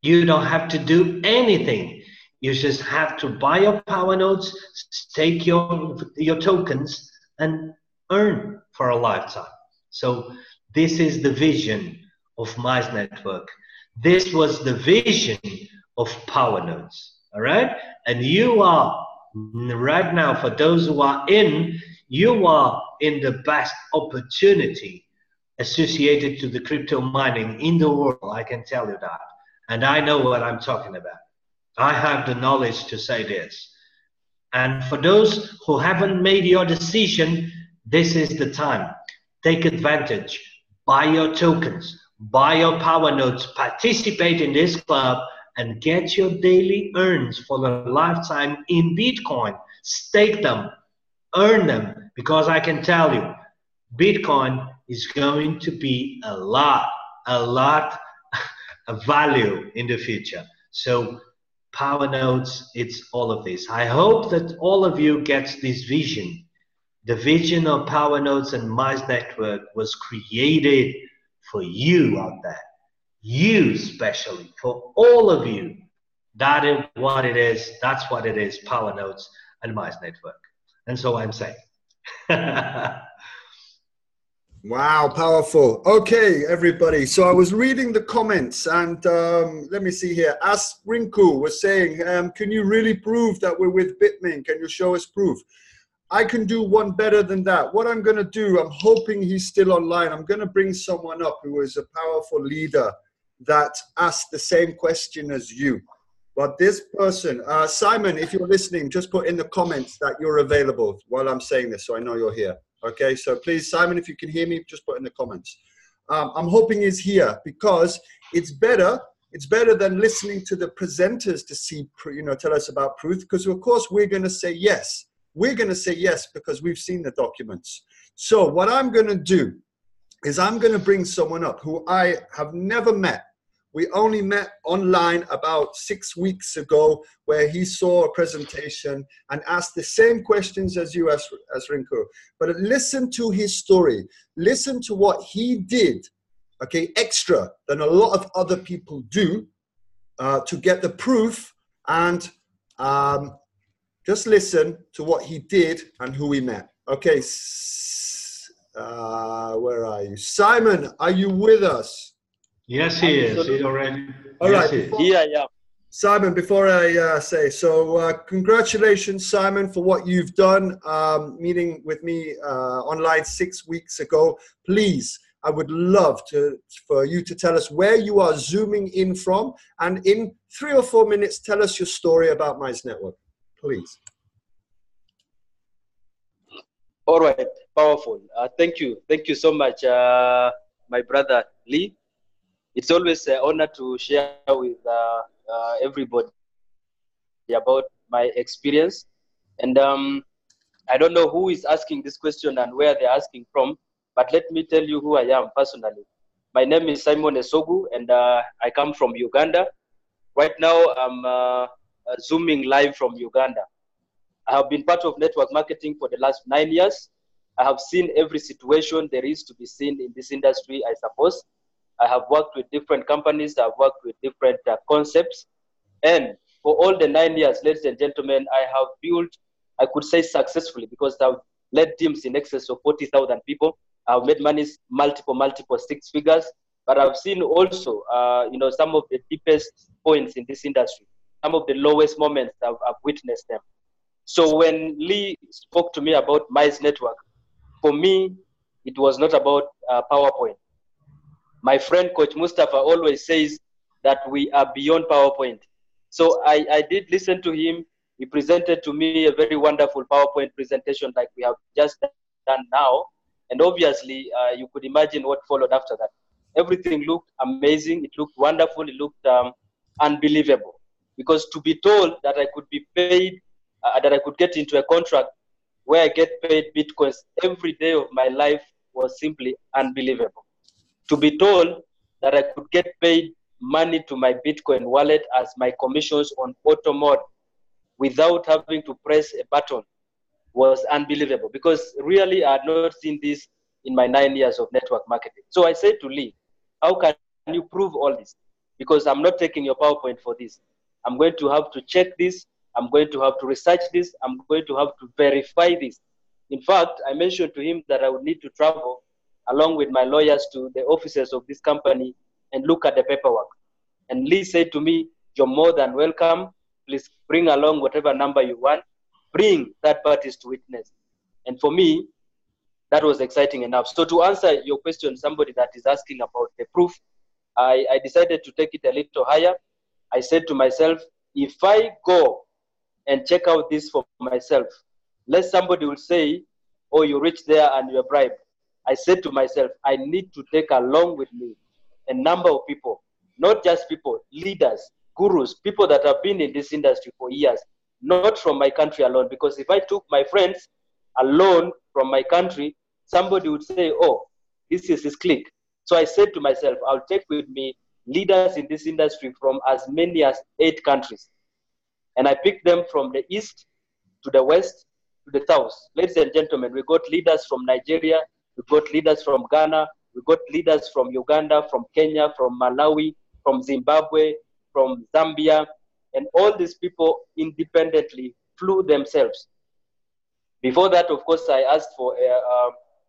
You don't have to do anything. You just have to buy your Powernodes, stake your tokens, and earn for a lifetime. So this is the vision of Mize Network. This was the vision of Powernodes. All right? And you are right now, for those who are you are in the best opportunity associated to the crypto mining in the world. I can tell you that. And I know what I'm talking about. I have the knowledge to say this. And for those who haven't made your decision, this is the time. Take advantage. Buy your tokens. Buy your Powernodes. Participate in this club and get your daily earns for the lifetime in Bitcoin. Stake them. Earn them. Because I can tell you, Bitcoin is going to be a lot of value in the future. So Powernodes, it's all of this. I hope that all of you get this vision. The vision of Powernodes and Mize Network was created for you out there. You especially, for all of you. That is what it is. That's what it is, Powernodes and Mize Network. And so I'm saying. Wow, powerful. Okay, everybody. So I was reading the comments and let me see here. As Rinku was saying, can you really prove that we're with Bitmain? Can you show us proof? I can do one better than that. What I'm going to do, I'm hoping he's still online. I'm going to bring someone up who is a powerful leader that asked the same question as you. But this person, Simon, if you're listening, just put in the comments that you're available while I'm saying this so I know you're here. Okay, so please, Simon, if you can hear me, just put in the comments. I'm hoping he's here because it's better than listening to the presenters to see, tell us about proof, because of course we're going to say yes. We're going to say yes because we've seen the documents. So what I'm going to do is I'm going to bring someone up who I have never met. We only met online about 6 weeks ago where he saw a presentation and asked the same questions as you, as Rinku. But listen to his story. Listen to what he did, okay, extra than a lot of other people do to get the proof. And just listen to what he did and who he met. Okay, where are you? Simon, are you with us? Yes, he is. He's already. All yes, right. Here I am. Simon, before I say, so congratulations, Simon, for what you've done, meeting with me online 6 weeks ago. Please, I would love for you to tell us where you are zooming in from, and in 3 or 4 minutes, tell us your story about Mize Network, please. All right, powerful. Thank you so much, my brother Lee. It's always an honor to share with everybody about my experience. And I don't know who is asking this question and where they're asking from, but let me tell you who I am personally. My name is Simon Esogu, and I come from Uganda. Right now, I'm zooming live from Uganda. I have been part of network marketing for the last 9 years. I have seen every situation there is to be seen in this industry, I suppose. I have worked with different companies. I've worked with different concepts. And for all the 9 years, ladies and gentlemen, I have built, I could say successfully, because I've led teams in excess of 40,000 people. I've made money multiple 6 figures. But I've seen also, some of the deepest points in this industry, some of the lowest moments, I've witnessed them. So when Lee spoke to me about Mize Network, for me, it was not about PowerPoint. My friend, Coach Mustafa, always says that we are beyond PowerPoint. So I did listen to him. He presented to me a very wonderful PowerPoint presentation like we have just done now. And obviously, you could imagine what followed after that. Everything looked amazing. It looked wonderful. It looked unbelievable. Because to be told that I could be paid, that I could get into a contract where I get paid Bitcoins every day of my life was simply unbelievable. To be told that I could get paid money to my Bitcoin wallet as my commissions on auto mode without having to press a button was unbelievable, because really I had not seen this in my 9 years of network marketing. So I said to Lee, how can you prove all this? Because I'm not taking your PowerPoint for this. I'm going to have to check this. I'm going to have to research this. I'm going to have to verify this. In fact, I mentioned to him that I would need to travel along with my lawyers to the offices of this company and look at the paperwork. And Lee said to me, you're more than welcome. Please bring along whatever number you want. Bring third parties to witness. And for me, that was exciting enough. So to answer your question, somebody that is asking about the proof, I decided to take it a little higher. I said to myself, if I go and check out this for myself, lest somebody will say, oh, you reached there and you're bribed. I said to myself, I need to take along with me a number of people, not just people, leaders, gurus, people that have been in this industry for years, not from my country alone. Because if I took my friends alone from my country, somebody would say, oh, this is his clique. So I said to myself, I'll take with me leaders in this industry from as many as 8 countries. And I picked them from the east to the west to the south. Ladies and gentlemen, we got leaders from Nigeria, we got leaders from Ghana, we got leaders from Uganda, from Kenya, from Malawi, from Zimbabwe, from Zambia, and all these people independently flew themselves. Before that, of course, I asked for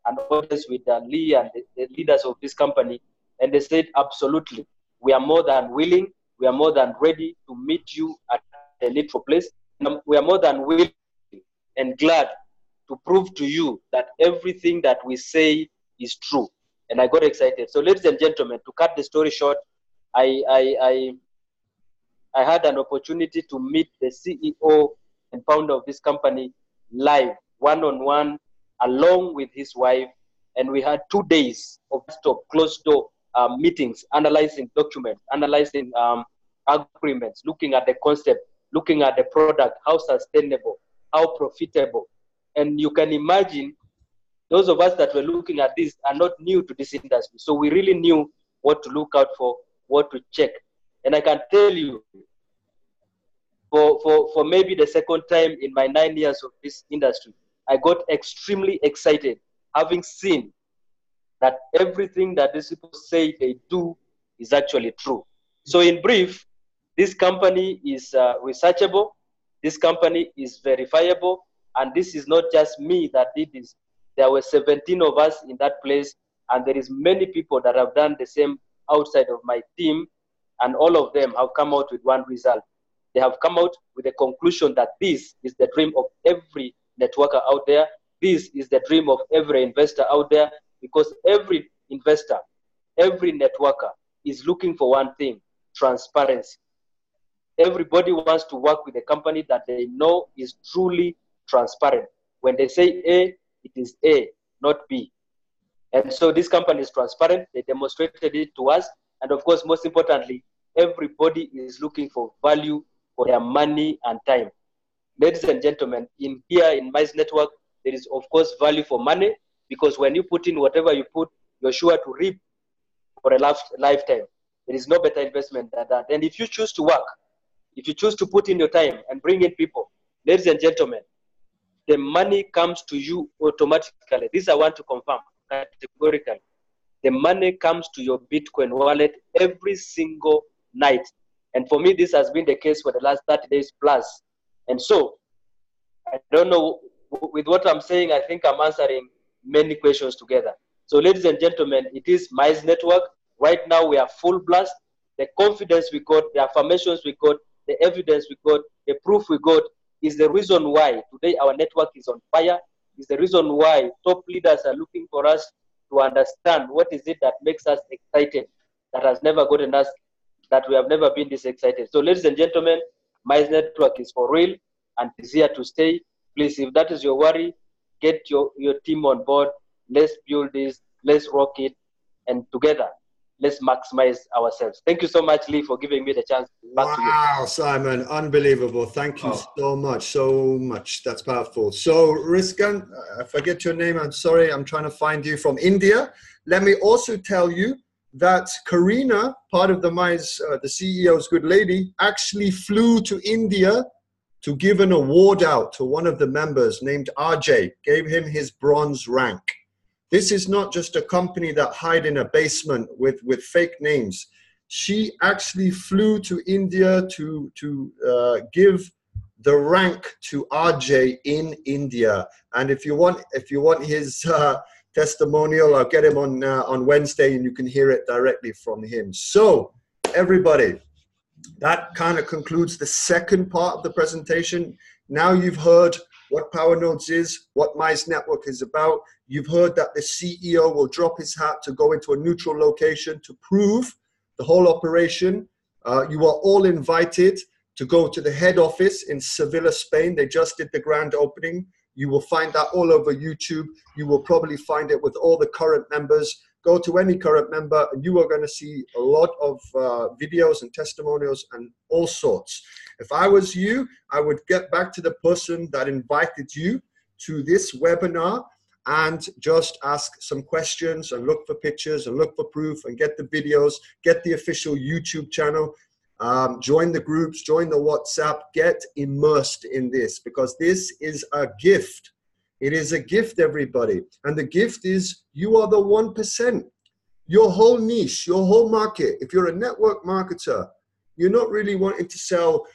an audience with Lee and the leaders of this company, and they said, absolutely, we are more than willing, we are more than ready to meet you at a neutral place. We are more than willing and glad to prove to you that everything that we say is true. And I got excited. So, ladies and gentlemen, to cut the story short, I had an opportunity to meet the CEO and founder of this company live, one-on-one, along with his wife. And we had 2 days of closed door meetings, analyzing documents, analyzing agreements, looking at the concept, looking at the product, how sustainable, how profitable. And you can imagine those of us that were looking at this are not new to this industry. So we really knew what to look out for, what to check. And I can tell you, for maybe the second time in my 9 years of this industry, I got extremely excited having seen that everything that these people say they do is actually true. So in brief, this company is researchable, this company is verifiable, and this is not just me that did this. There were 17 of us in that place, and there is many people that have done the same outside of my team, and all of them have come out with one result. They have come out with a conclusion that this is the dream of every networker out there. This is the dream of every investor out there, because every investor, every networker is looking for one thing: transparency. Everybody wants to work with a company that they know is truly transparent. When they say A, it is A, not B. And so this company is transparent. They demonstrated it to us. And of course, most importantly, everybody is looking for value for their money and time. Ladies and gentlemen, in Mize Network, there is of course value for money, because when you put in whatever you put, you're sure to reap for a lifetime. There is no better investment than that. And if you choose to work, if you choose to put in your time and bring in people, ladies and gentlemen, the money comes to you automatically. This I want to confirm categorically. The money comes to your Bitcoin wallet every single night. And for me, this has been the case for the last 30 days plus. And so, I don't know, with what I'm saying, I think I'm answering many questions together. So ladies and gentlemen, it is Mize Network. Right now, we are full blast. The confidence we got, the affirmations we got, the evidence we got, the proof we got is the reason why today our network is on fire, is the reason why top leaders are looking for us to understand what is it that makes us excited, that has never gotten us, that we have never been this excited. So ladies and gentlemen, Mize Network is for real and is here to stay. Please, if that is your worry, get your team on board. Let's build this, let's rock it, and together, let's maximize ourselves. Thank you so much, Lee, for giving me the chance. Back to you. Wow, Simon, unbelievable. Thank you so much. That's powerful. So, Riskan, I forget your name. I'm sorry. I'm trying to find you from India. Let me also tell you that Karina, part of the Mize, the CEO's good lady, actually flew to India to give an award out to one of the members named RJ, gave him his bronze rank. This is not just a company that hide in a basement with fake names. She actually flew to India to give the rank to RJ in India. And if you want his testimonial, I'll get him on Wednesday, and you can hear it directly from him. So everybody, that kind of concludes the second part of the presentation. Now you've heard what Powernodes is, what Mize Network is about. You've heard that the CEO will drop his hat to go into a neutral location to prove the whole operation. You are all invited to go to the head office in Sevilla, Spain. They just did the grand opening. You will find that all over YouTube. You will probably find it with all the current members. Go to any current member and you are going to see a lot of videos and testimonials and all sorts. If I was you, I would get back to the person that invited you to this webinar and just ask some questions and look for pictures and look for proof and get the videos, get the official YouTube channel, join the groups, join the WhatsApp, get immersed in this, because this is a gift. It is a gift, everybody. And the gift is you are the 1%. Your whole niche, your whole market. If you're a network marketer, you're not really wanting to sell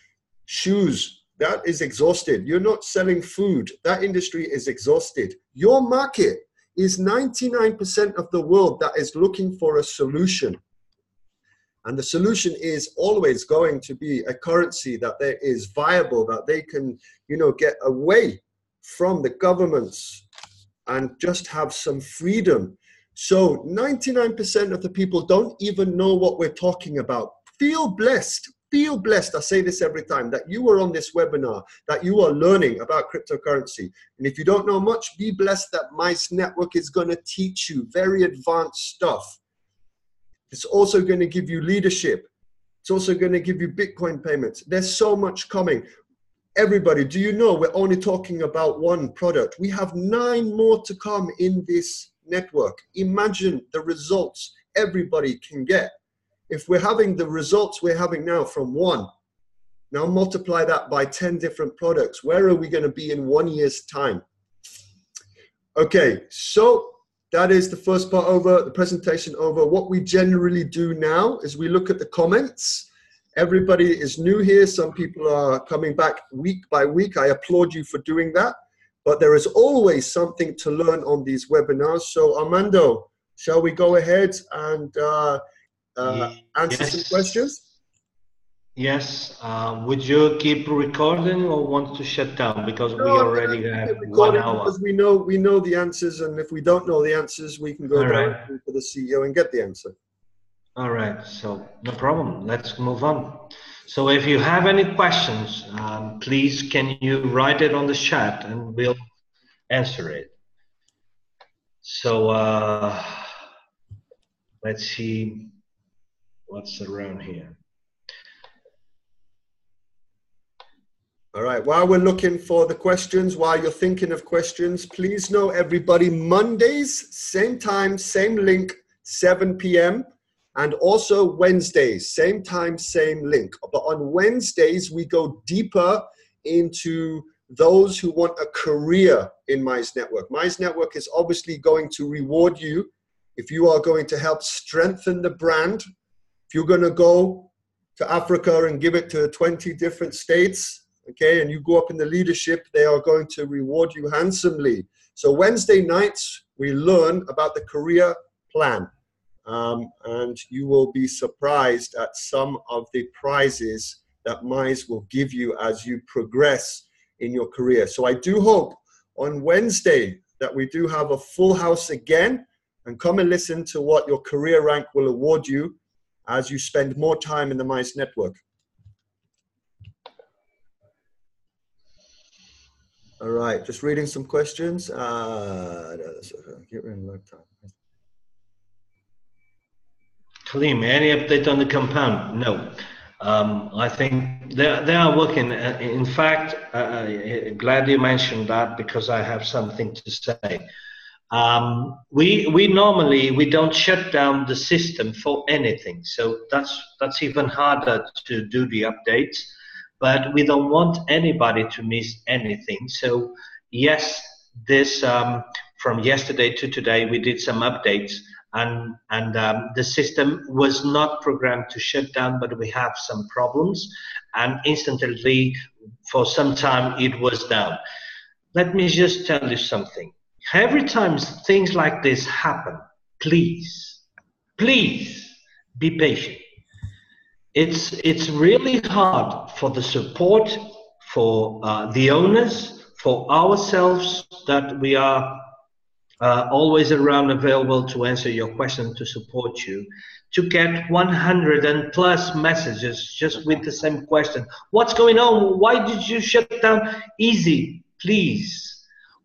shoes. That is exhausted. You're not selling food. That industry is exhausted. Your market is 99% of the world that is looking for a solution. And the solution is always going to be a currency that there is viable, that they can, you know, get away from the governments and just have some freedom. So 99% of the people don't even know what we're talking about. Feel blessed. Feel blessed. I say this every time, that you are on this webinar, that you are learning about cryptocurrency. And if you don't know much, be blessed that Mize Network is going to teach you very advanced stuff. It's also going to give you leadership. It's also going to give you Bitcoin payments. There's so much coming. Everybody, do you know we're only talking about one product? We have 9 more to come in this network. Imagine the results everybody can get. If we're having the results we're having now from one, now multiply that by 10 different products. Where are we going to be in 1 year's time? Okay, so that is the first part over, the presentation over. What we generally do now is we look at the comments. Everybody is new here. Some people are coming back week by week. I applaud you for doing that. But there is always something to learn on these webinars. So Armando, shall we go ahead and answer some questions? Yes. Would you keep recording or want to shut down? Because we already have 1 hour. Because we know the answers, and if we don't know the answers, we can go directly to the CEO and get the answer. All right. So no problem. Let's move on. So if you have any questions, please can you write it on the chat and we'll answer it. So let's see what's around here. All right, while we're looking for the questions, while you're thinking of questions, please know everybody, Mondays, same time, same link, 7 p.m. And also Wednesdays, same time, same link. But on Wednesdays, we go deeper into those who want a career in Mize Network. Mize Network is obviously going to reward you if you are going to help strengthen the brand. If you're going to go to Africa and give it to 20 different states, okay, and you go up in the leadership, they are going to reward you handsomely. So Wednesday nights, we learn about the career plan. And you will be surprised at some of the prizes that Mize will give you as you progress in your career. So I do hope on Wednesday that we do have a full house again, and come and listen to what your career rank will award you as you spend more time in the Mize Network. All right, just reading some questions. Khalim, any update on the compound? No. I think they are working. In fact, glad you mentioned that because I have something to say. We normally don't shut down the system for anything, so that's even harder to do the updates. But we don't want anybody to miss anything. So yes, this from yesterday to today we did some updates, and the system was not programmed to shut down, but we have some problems, and instantly for some time it was down. Let me just tell you something. Every time things like this happen, please be patient. It's really hard for the support, for the owners, for ourselves, that we are always around available to answer your question, to support you, to get 100+ messages just with the same question. What's going on? Why did you shut down? Easy, please.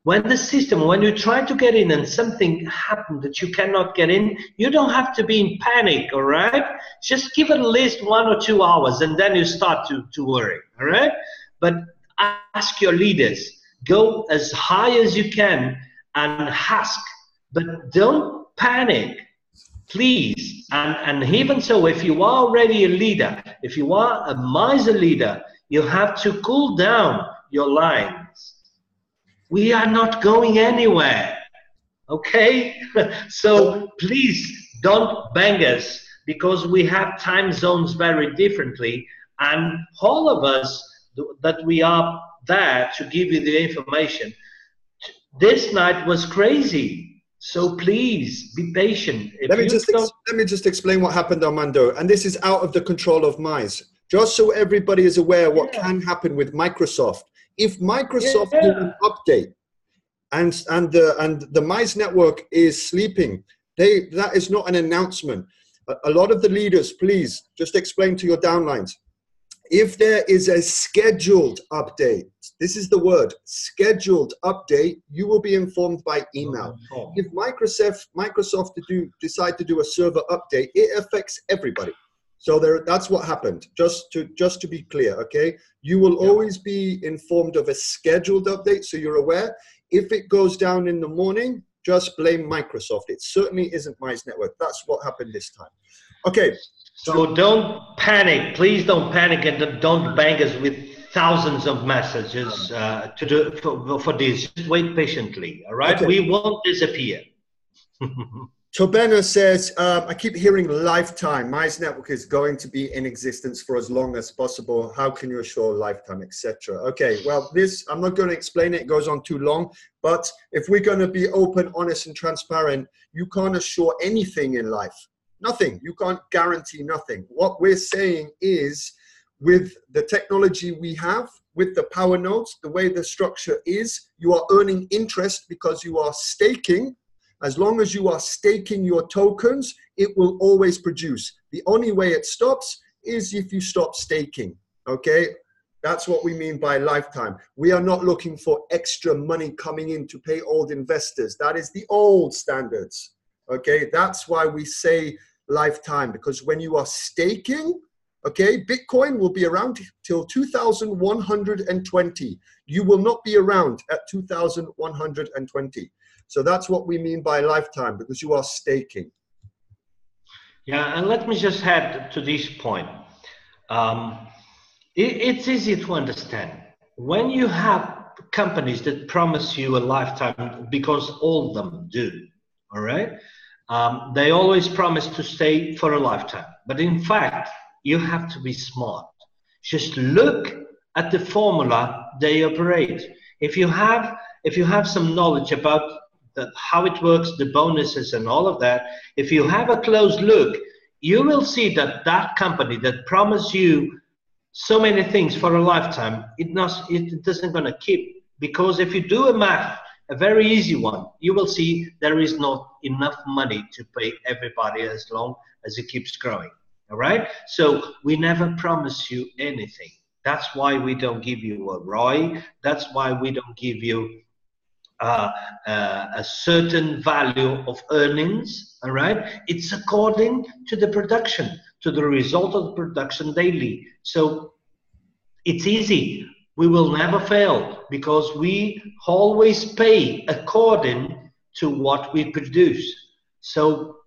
When the system, when you try to get in and something happened that you cannot get in, you don't have to be in panic, all right? Just give it at least 1 or 2 hours and then you start to worry, all right? But ask your leaders. Go as high as you can and ask, but don't panic, please. And even so, if you are already a leader, if you are a Mize leader, you have to cool down your lines. We are not going anywhere, okay? So please don't bang us, because we have time zones very differently, and all of us that we are there to give you the information. This night was crazy. So please be patient. Let me just explain what happened, Armando. And this is out of the control of Mize. Just so everybody is aware what can happen with Microsoft. If Microsoft do an update and the Mize network is sleeping, that is not an announcement. A lot of the leaders, please just explain to your downlines. If there is a scheduled update, this is the word, scheduled update, you will be informed by email. If Microsoft decide to do a server update, it affects everybody. So that's what happened. Just to be clear, okay? You will always be informed of a scheduled update, so you're aware. If it goes down in the morning, just blame Microsoft. It certainly isn't Mize Network. That's what happened this time. Okay. So don't panic. Please don't panic, and don't bang us with thousands of messages for this. Just wait patiently, all right? Okay. We won't disappear. Tobena says, I keep hearing lifetime. Mize Network is going to be in existence for as long as possible. How can you assure lifetime, etc.? Okay, well, I'm not going to explain it. It goes on too long. But if we're going to be open, honest, and transparent, you can't assure anything in life. Nothing. You can't guarantee nothing. What we're saying is, with the technology we have, with the power nodes, the way the structure is, you are earning interest because you are staking. As long as you are staking your tokens, it will always produce. The only way it stops is if you stop staking, okay? That's what we mean by lifetime. We are not looking for extra money coming in to pay old investors. That is the old standards, okay? That's why we say lifetime, because when you are staking, okay, Bitcoin will be around till 2120. You will not be around at 2120. So that's what we mean by lifetime, because you are staking. Yeah, and let me just add to this point. It's easy to understand. When you have companies that promise you a lifetime, because all of them do, all right? They always promise to stay for a lifetime. But in fact, you have to be smart. Just look at the formula they operate. If you have some knowledge about how it works, the bonuses and all of that, if you have a close look, you will see that that company that promised you so many things for a lifetime, it doesn't going to keep. Because if you do a math, a very easy one, you will see there is not enough money to pay everybody as long as it keeps growing. All right? So we never promise you anything. That's why we don't give you a ROI. That's why we don't give you a certain value of earnings, all right? It's according to the production, to the result of the production daily. So it's easy. We will never fail because we always pay according to what we produce. So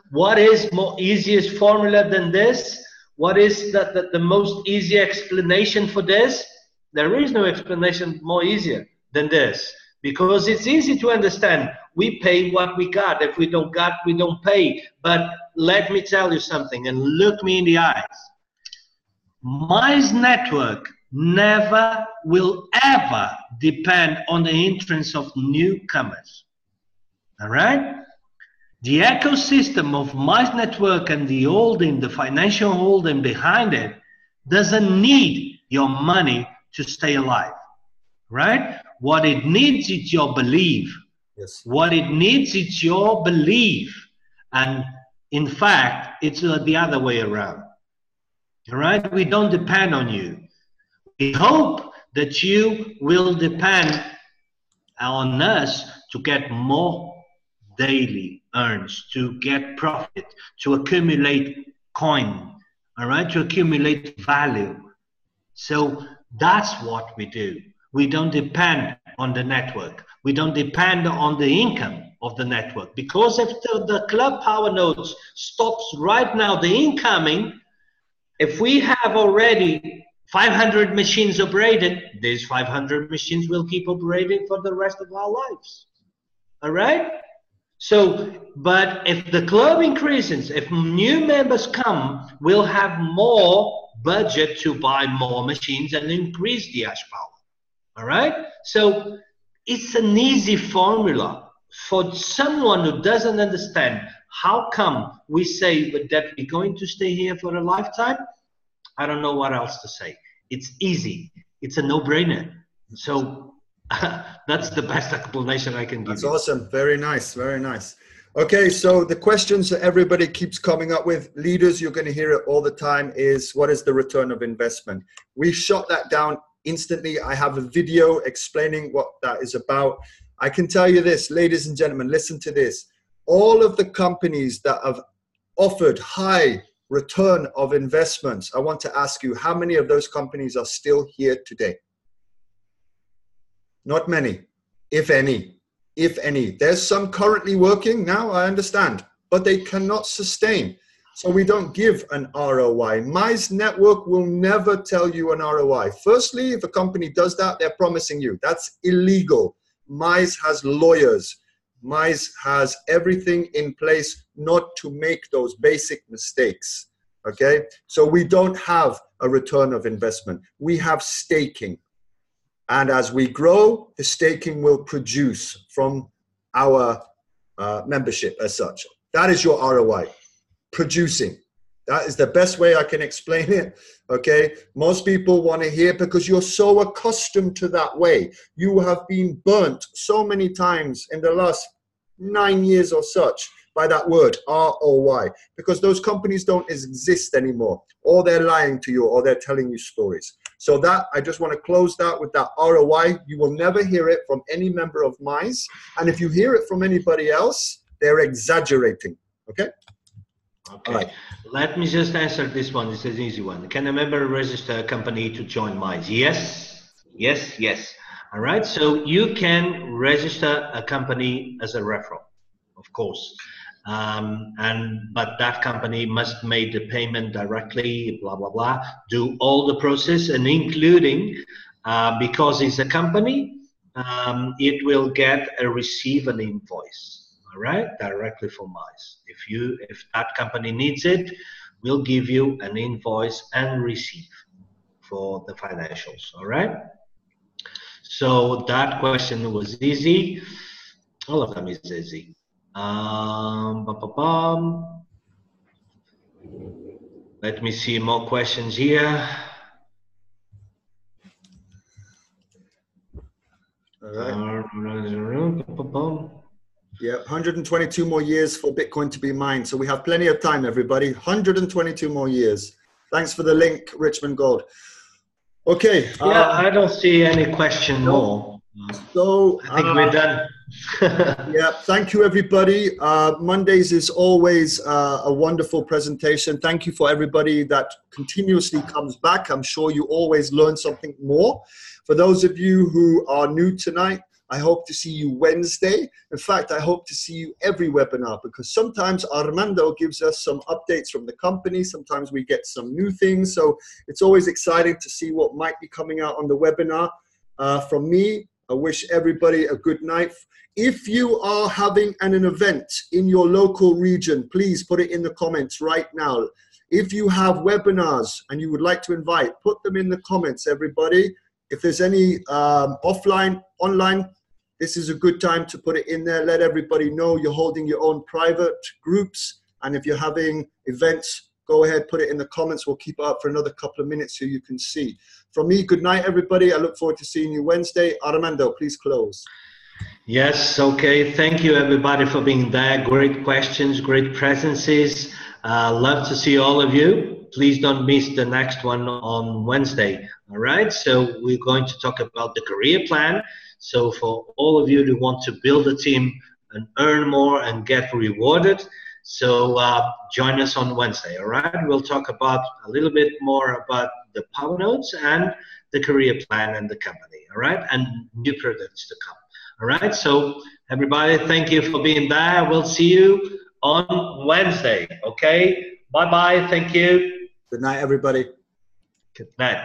what is more easiest formula than this? What is the most easy explanation for this? There is no explanation more easier than this. Because it's easy to understand. We pay what we got. If we don't got, we don't pay. But let me tell you something, and look me in the eyes. Mize Network never will ever depend on the entrance of newcomers. All right? The ecosystem of Mize Network and the holding, the financial holding behind it, doesn't need your money to stay alive. Right? What it needs is your belief. Yes. What it needs is your belief. And in fact, it's the other way around. All right? We don't depend on you. We hope that you will depend on us to get more daily earns, to get profit, to accumulate coin, all right? To accumulate value. So that's what we do. We don't depend on the network. We don't depend on the income of the network. Because if the club power nodes stops right now, the incoming, if we have already 500 machines operated, these 500 machines will keep operating for the rest of our lives. All right? So, but if the club increases, if new members come, we'll have more budget to buy more machines and increase the hash power. All right? So it's an easy formula. for someone who doesn't understand how come we say that we're going to stay here for a lifetime, I don't know what else to say. It's easy. It's a no-brainer. So that's the best explanation I can give you. That's awesome. Very nice. Very nice. Okay, so the questions that everybody keeps coming up with, leaders, you're going to hear it all the time, is what is the return of investment? We shot that down instantly. I have a video explaining what that is about. I can tell you this, ladies and gentlemen, listen to this. All of the companies that have offered high return of investments, I want to ask you, how many of those companies are still here today? Not many, if any. If any. There's some currently working now, I understand, but they cannot sustain. So we don't give an ROI. Mize Network will never tell you an ROI. Firstly, if a company does that, they're promising you. That's illegal. Mize has lawyers. Mize has everything in place not to make those basic mistakes. Okay? So we don't have a return of investment. We have staking. And as we grow, the staking will produce from our membership as such. That is your ROI, producing. That is the best way I can explain it, okay? Most people want to hear because you're so accustomed to that way. You have been burnt so many times in the last 9 years or such by that word, ROI, because those companies don't exist anymore, or they're lying to you, or they're telling you stories. So that, I just want to close that with that ROI. You will never hear it from any member of Mize. And if you hear it from anybody else, they're exaggerating, okay? Okay, right. Let me just answer this one. This is an easy one. Can a member register a company to join Mize? Yes, yes, yes. All right, so you can register a company as a referral, of course. But that company must make the payment directly, blah, blah, blah, do all the process, and including, because it's a company, it will receive an invoice. All right, directly from Mize. If that company needs it, we'll give you an invoice and receive for the financials. All right. So that question was easy. All of them is easy. Let me see more questions here. All right. Yeah, 122 more years for Bitcoin to be mined. So we have plenty of time, everybody. 122 more years. Thanks for the link, Richmond Gold. Okay. Yeah, I don't see any question more. So I think we're done. Yeah, thank you, everybody. Mondays is always a wonderful presentation. Thank you for everybody that continuously comes back. I'm sure you always learn something more. For those of you who are new tonight, I hope to see you Wednesday. In fact, I hope to see you every webinar, because sometimes Armando gives us some updates from the company. Sometimes we get some new things. So it's always exciting to see what might be coming out on the webinar. From me, I wish everybody a good night. If you are having an event in your local region, please put it in the comments right now. If you have webinars and you would like to invite, put them in the comments, everybody. If there's any offline, online, this is a good time to put it in there. Let everybody know you're holding your own private groups. And if you're having events, go ahead, put it in the comments. We'll keep it up for another couple of minutes so you can see. From me, good night, everybody. I look forward to seeing you Wednesday. Armando, please close. Yes, okay. Thank you, everybody, for being there. Great questions, great presences. Love to see all of you. Please don't miss the next one on Wednesday. All right, so we're going to talk about the career plan. So for all of you who want to build a team and earn more and get rewarded, so join us on Wednesday, all right? We'll talk about a little bit more about the Powernodes and the career plan and the company, all right? And new products to come, all right? So everybody, thank you for being there. We'll see you on Wednesday, okay? Bye-bye, thank you. Good night, everybody. Good night.